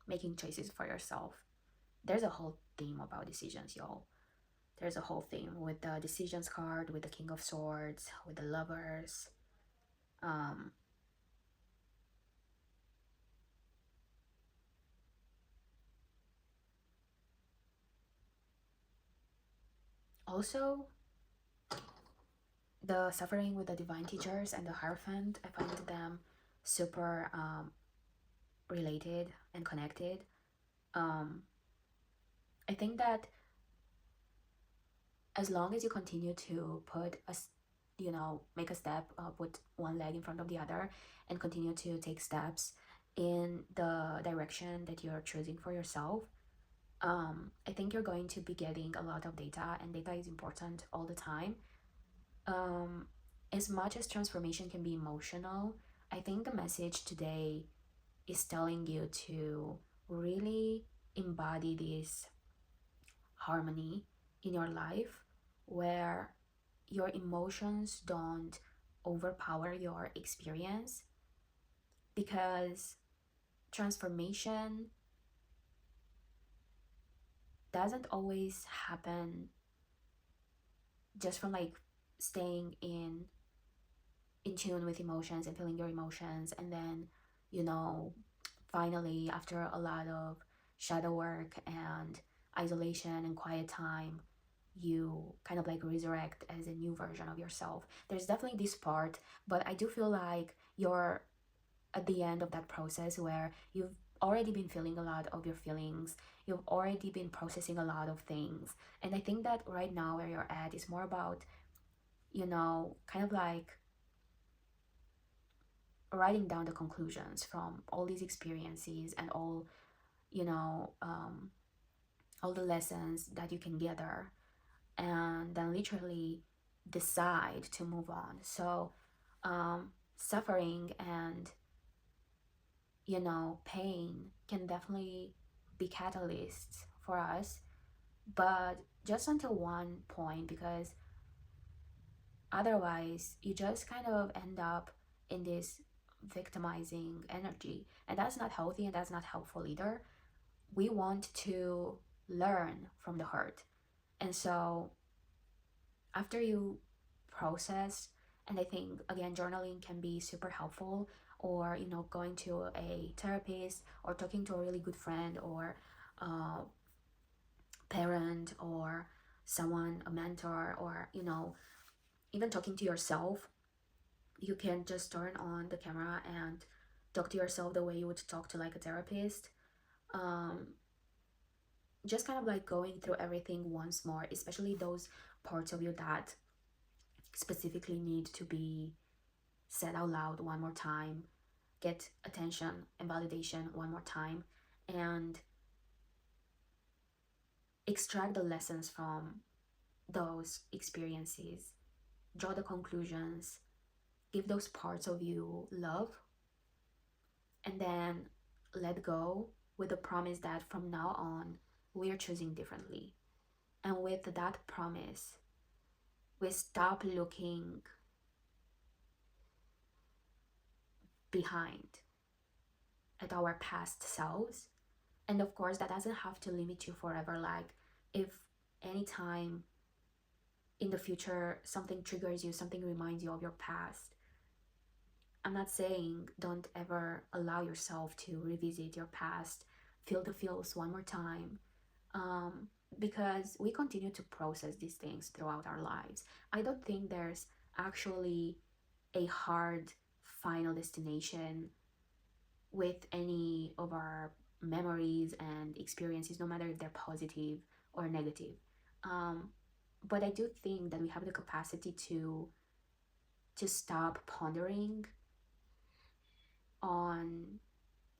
making choices for yourself. There's a whole theme about decisions, y'all. There's a whole theme with the decisions card, with the King of Swords, with the Lovers. Um, Also, the suffering with the Divine Teachers and the Hierophant, I find them super related and connected. Um, I think that as long as you continue to make a step, put one leg in front of the other, and continue to take steps in the direction that you're choosing for yourself, I think you're going to be getting a lot of data, and data is important all the time. Um, as much as transformation can be emotional, I think the message today is telling you to really embody this harmony in your life where your emotions don't overpower your experience, because transformation doesn't always happen just from like staying in tune with emotions and feeling your emotions, and then you know finally after a lot of shadow work and isolation and quiet time, you kind of like resurrect as a new version of yourself. There's definitely this part, but I do feel like you're at the end of that process where you've already been feeling a lot of your feelings, you've already been processing a lot of things. And I think that right now where you're at is more about, kind of like writing down the conclusions from all these experiences and you know, um, all the lessons that you can gather, and then literally decide to move on. So, suffering and, pain can definitely be catalysts for us, but just until one point, because otherwise you just kind of end up in this victimizing energy, and that's not healthy and that's not helpful either. We want to learn from the hurt. And so after you process, and I think again journaling can be super helpful, or going to a therapist or talking to a really good friend or parent or someone, a mentor, or even talking to yourself. You can just turn on the camera and talk to yourself the way you would talk to like a therapist. um, just kind of like going through everything once more, especially those parts of you that specifically need to be said out loud one more time, get attention and validation one more time, and extract the lessons from those experiences, draw the conclusions, give those parts of you love, and then let go with the promise that from now on, we're choosing differently. And with that promise, we stop looking behind at our past selves. And of course, that doesn't have to limit you forever. Like, if anytime in the future something triggers you, something reminds you of your past, I'm not saying don't ever allow yourself to revisit your past, feel the feels one more time, um, because we continue to process these things throughout our lives. I don't think there's actually a hard final destination with any of our memories and experiences, no matter if they're positive or negative. Um, but I do think that we have the capacity to stop pondering on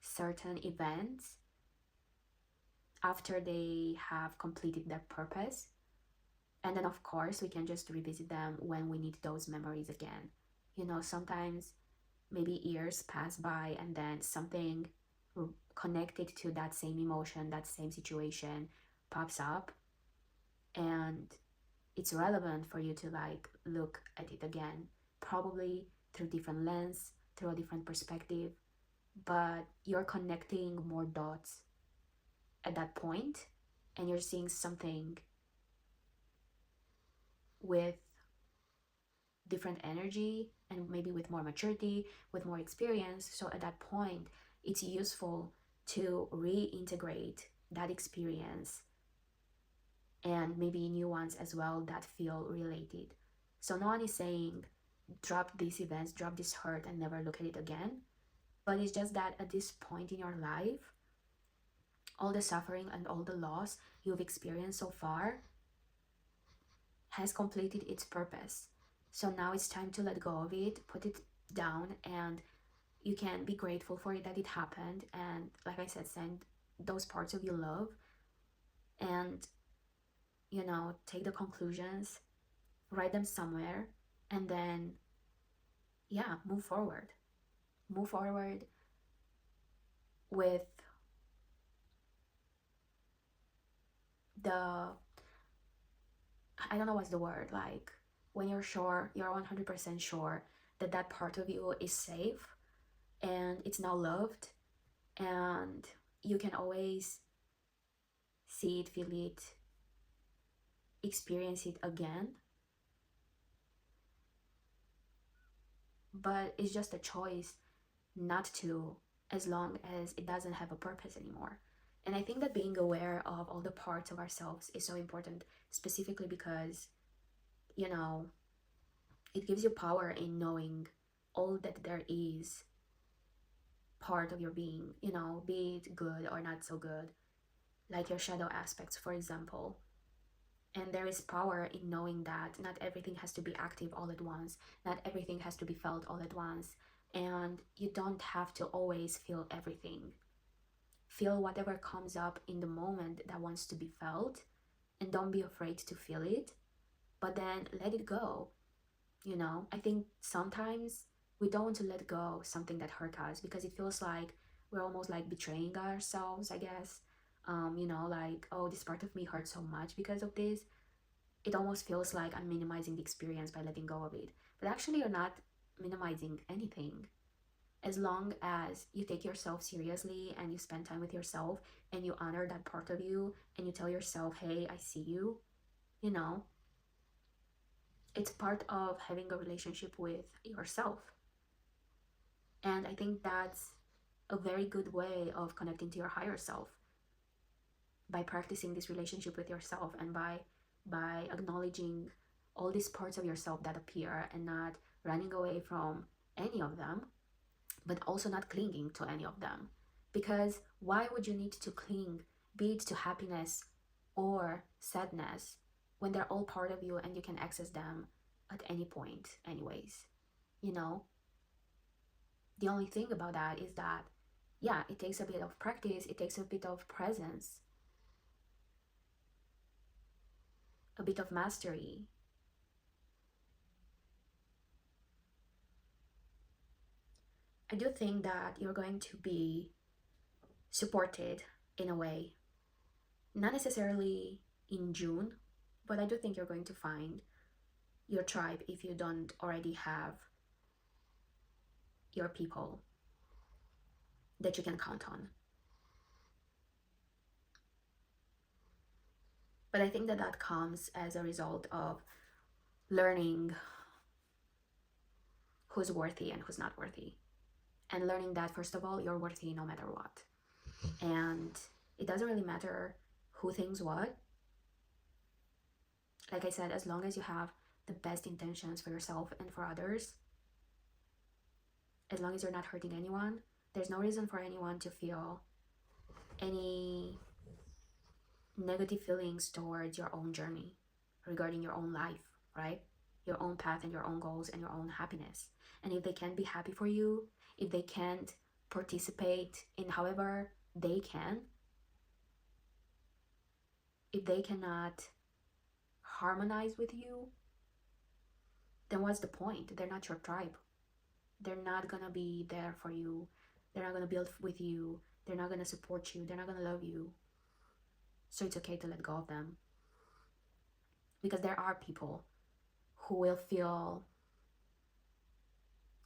certain events after they have completed their purpose. And then, of course, we can just revisit them when we need those memories again. Sometimes maybe years pass by and then something connected to that same emotion, that same situation pops up, and it's relevant for you to like look at it again, probably through different lens, through a different perspective, but you're connecting more dots at that point, and you're seeing something with different energy and maybe with more maturity, with more experience. So at that point, it's useful to reintegrate that experience and maybe new ones as well that feel related. So no one is saying drop these events, drop this hurt, and never look at it again. But it's just that at this point in your life, all the suffering and all the loss you've experienced so far has completed its purpose. So now it's time to let go of it, put it down, and you can be grateful for it that it happened. And like I said, send those parts of you love, and take the conclusions, write them somewhere, and then yeah, move forward. Move forward with the, I don't know what's the word, like when you're sure, you're 100% sure that that part of you is safe and it's now loved, and you can always see it, feel it, experience it again. But it's just a choice not to, as long as it doesn't have a purpose anymore. And I think that being aware of all the parts of ourselves is so important, specifically because, it gives you power in knowing all that there is part of your being, be it good or not so good, like your shadow aspects, for example. And there is power in knowing that not everything has to be active all at once, not everything has to be felt all at once, and you don't have to always feel everything. Feel whatever comes up in the moment that wants to be felt, and don't be afraid to feel it, but then let it go. I think sometimes we don't want to let go something that hurt us because it feels like we're almost like betraying ourselves, I guess. Like, oh, this part of me hurt so much because of this. It almost feels like I'm minimizing the experience by letting go of it. But actually, you're not minimizing anything. As long as you take yourself seriously and you spend time with yourself and you honor that part of you and you tell yourself, hey, I see you, you know, it's part of having a relationship with yourself. And I think that's a very good way of connecting to your higher self, by practicing this relationship with yourself and by acknowledging all these parts of yourself that appear and not running away from any of them, but also not clinging to any of them. Because why would you need to cling, be it to happiness or sadness, when they're all part of you and you can access them at any point anyways, you know? The only thing about that is that, yeah, it takes a bit of practice, it takes a bit of presence, a bit of mastery. I do think that you're going to be supported in a way, not necessarily in June, but I do think you're going to find your tribe if you don't already have your people that you can count on. But I think that that comes as a result of learning who's worthy and who's not worthy. And learning that, first of all, you're worthy no matter what. And it doesn't really matter who thinks what. Like I said, as long as you have the best intentions for yourself and for others, as long as you're not hurting anyone, there's no reason for anyone to feel any negative feelings towards your own journey regarding your own life, right? Your own path and your own goals and your own happiness. And if they can't be happy for you, if they can't participate in however they can, if they cannot harmonize with you, then what's the point? They're not your tribe. They're not gonna be there for you. They're not gonna build with you. They're not gonna support you. They're not gonna love you. So it's okay to let go of them. Because there are people who will feel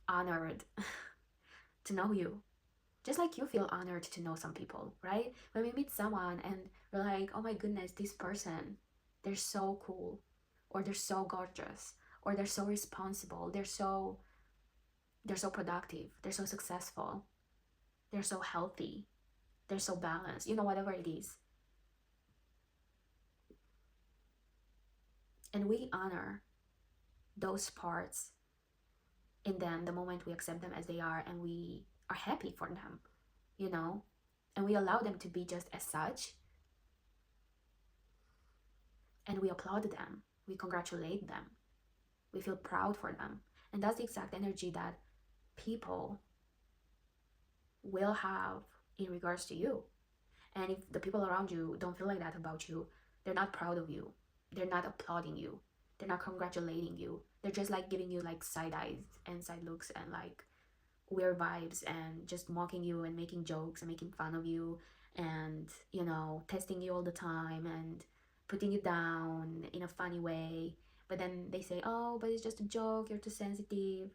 honored to know you. Just like you feel honored to know some people, right? When we meet someone and we're like, oh my goodness, this person, they're so cool, or they're so gorgeous, or they're so responsible, they're so productive, they're so successful, they're so healthy, they're so balanced, whatever it is. And we honor those parts in them the moment we accept them as they are, and we are happy for them, and we allow them to be just as such, and we applaud them, we congratulate them, we feel proud for them. And that's the exact energy that people will have in regards to you. And if the people around you don't feel like that about you, they're not proud of you, they're not applauding you, they're not congratulating you, they're just like giving you like side eyes and side looks and like weird vibes and just mocking you and making jokes and making fun of you and testing you all the time and putting you down in a funny way. But then they say, oh, but it's just a joke, you're too sensitive.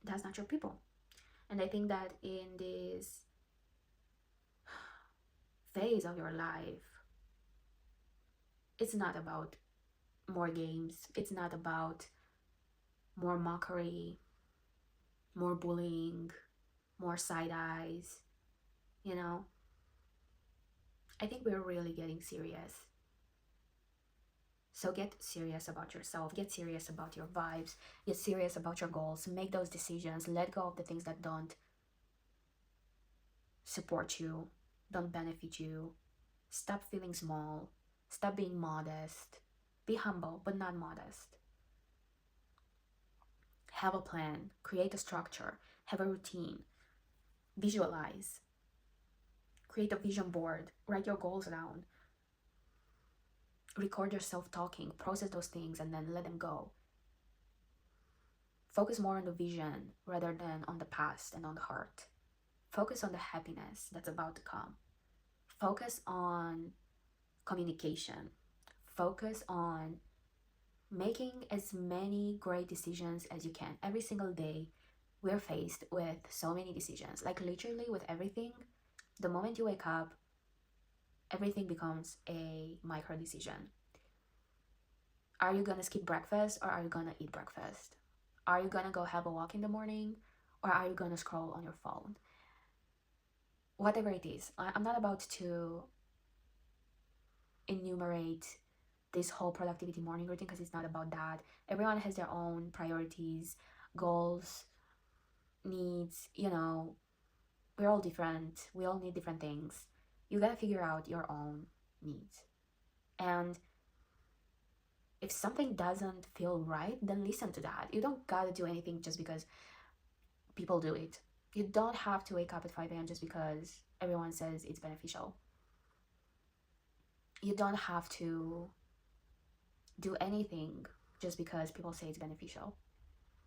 That's not your people. And I think that in this phase of your life, it's not about more games, it's not about more mockery, more bullying, more side eyes. I think we're really getting serious. So get serious about yourself, get serious about your vibes, get serious about your goals, make those decisions, let go of the things that don't support you, don't benefit you. Stop feeling small, stop being modest, be humble but not modest. Have a plan, create a structure, have a routine, visualize, create a vision board, write your goals down, record yourself talking, process those things, and then let them go. Focus more on the vision rather than on the past and on the heart. Focus on the happiness that's about to come. Focus on communication. Focus on making as many great decisions as you can. Every single day, we're faced with so many decisions. Like literally with everything, the moment you wake up, everything becomes a micro decision. Are you gonna skip breakfast or are you gonna eat breakfast? Are you gonna go have a walk in the morning or are you gonna scroll on your phone? Whatever it is, I'm not about to enumerate this whole productivity morning routine because it's not about that. Everyone has their own priorities, goals, needs, we're all different. We all need different things. You gotta figure out your own needs. And If something doesn't feel right, then listen to that. You don't gotta do anything just because people do it. You don't have to wake up at 5 a.m. just because everyone says it's beneficial. You don't have to do anything just because people say it's beneficial.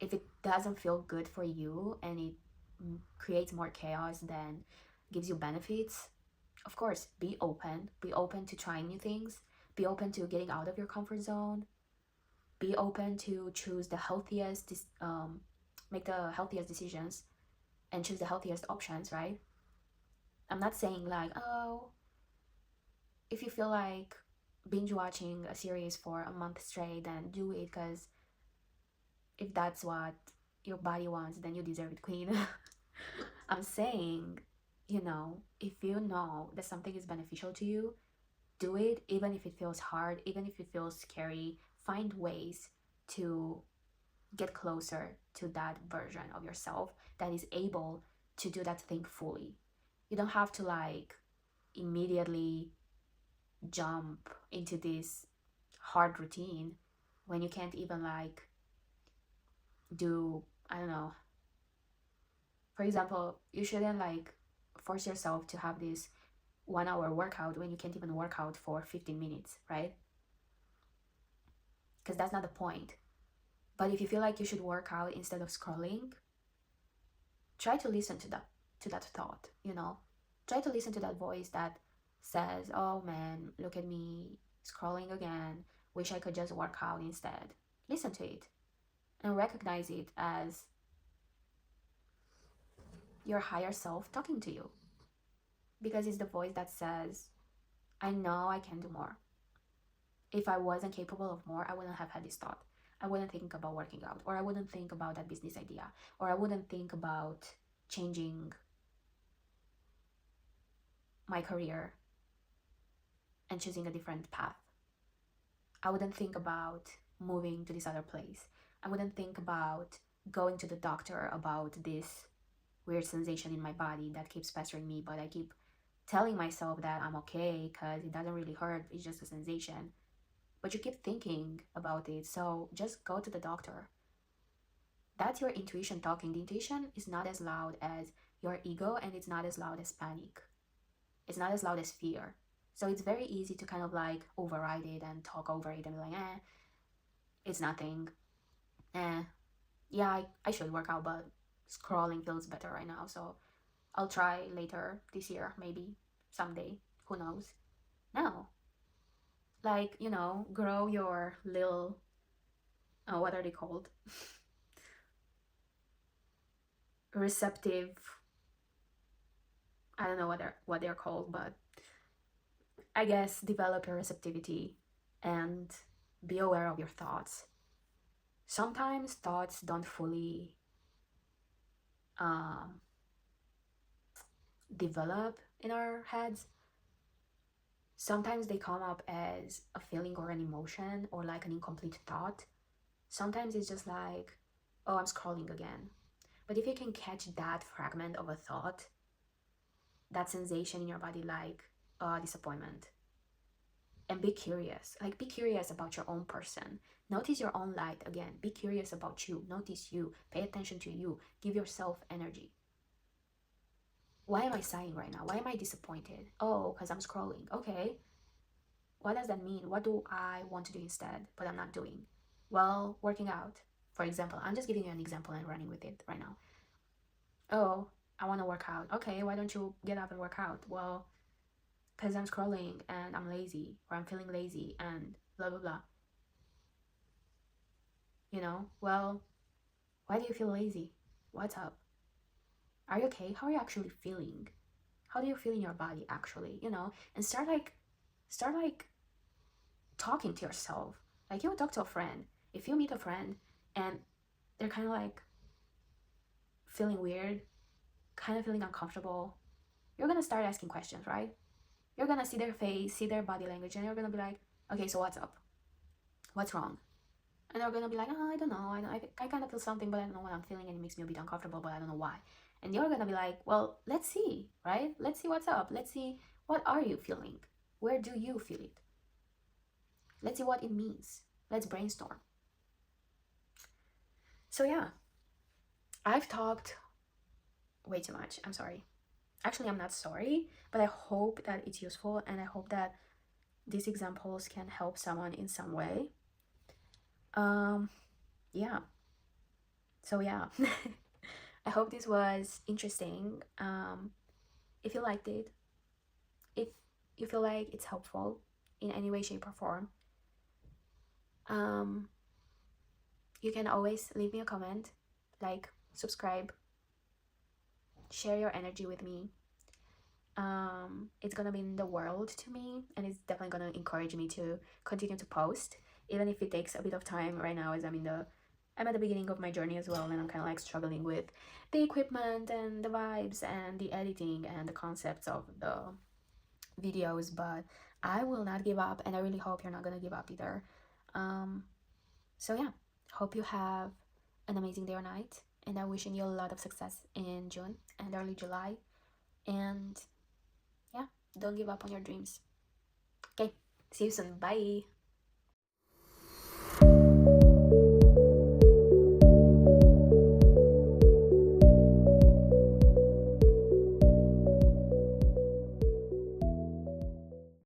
If it doesn't feel good for you and it creates more chaos than gives you benefits, of course, be open. Be open to trying new things. Be open to getting out of your comfort zone. Be open to choose the healthiest, make the healthiest decisions and choose the healthiest options, right? I'm not saying like, oh, if you feel like binge watching a series for a month straight, then do it, because if that's what your body wants, then you deserve it, queen. I'm saying, if you know that something is beneficial to you, do it, even if it feels hard, even if it feels scary. Find ways to get closer to that version of yourself that is able to do that thing fully. You don't have to like immediately jump into this hard routine when you can't even like do, I don't know, for example, you shouldn't like force yourself to have this 1 hour workout when you can't even work out for 15 minutes, right? Because that's not the point. But if you feel like you should work out instead of scrolling, try to listen to that thought, try to listen to that voice that says, oh man, look at me scrolling again, wish I could just work out instead. Listen to it and recognize it as your higher self talking to you, because it's the voice that says, I know I can do more. If I wasn't capable of more, I wouldn't have had this thought. I wouldn't think about working out, or I wouldn't think about that business idea, or I wouldn't think about changing my career and choosing a different path. I wouldn't think about moving to this other place. I wouldn't think about going to the doctor about this weird sensation in my body that keeps pestering me, but I keep telling myself that I'm okay because it doesn't really hurt, it's just a sensation. But you keep thinking about it, so just go to the doctor. That's your intuition talking. The intuition is not as loud as your ego, and it's not as loud as panic. It's not as loud as fear. So it's very easy to kind of like override it and talk over it and be like, it's nothing. Yeah, I should work out, but scrolling feels better right now. So I'll try later this year, maybe someday. Who knows? No. Like, grow your little, what are they called? Receptive. I don't know what they're called, but I guess develop your receptivity and be aware of your thoughts. Sometimes thoughts don't fully develop in our heads. Sometimes they come up as a feeling or an emotion or like an incomplete thought. Sometimes it's just like, oh, I'm scrolling again. But if you can catch that fragment of a thought, that sensation in your body, like disappointment, and be curious. Like, be curious about your own person. Notice your own light again. Be curious about you. Notice you. Pay attention to you. Give yourself energy. Why am I sighing right now? Why am I disappointed? Oh, because I'm scrolling. Okay. What does that mean? What do I want to do instead, but I'm not doing? Well, working out, for example. I'm just giving you an example and running with it right now. Oh, I want to work out. Okay, why don't you get up and work out? Well, because I'm scrolling and I'm lazy, or I'm feeling lazy and blah, blah, blah. Well, why do you feel lazy? What's up? Are you okay? How are you actually feeling? How do you feel in your body actually? And start like talking to yourself. Like, you would talk to a friend. If you meet a friend and they're kind of like feeling weird, kind of feeling uncomfortable, you're gonna start asking questions, right? You're gonna see their face, see their body language, and you're gonna be like, okay, so what's up? What's wrong? And they're gonna be like, oh, I don't know. I kind of feel something, but I don't know what I'm feeling, and it makes me a bit uncomfortable, but I don't know why. And you're gonna be like, well, let's see, right? Let's see what's up. Let's see, what are you feeling? Where do you feel it? Let's see what it means. Let's brainstorm. So yeah, I've talked way too much. I'm sorry. Actually, I'm not sorry, but I hope that it's useful, and I hope that these examples can help someone in some way. Yeah. So yeah. I hope this was interesting. If you liked it, if you feel like it's helpful in any way, shape, or form, um, you can always leave me a comment, like, subscribe, share your energy with me. It's gonna mean the world to me, and it's definitely gonna encourage me to continue to post, even if it takes a bit of time right now, as I'm at the beginning of my journey as well, and I'm kind of like struggling with the equipment and the vibes and the editing and the concepts of the videos. But I will not give up, and I really hope you're not gonna give up either. So yeah, hope you have an amazing day or night, and I'm wishing you a lot of success in June and early July. And yeah, don't give up on your dreams. Okay, see you soon. Bye.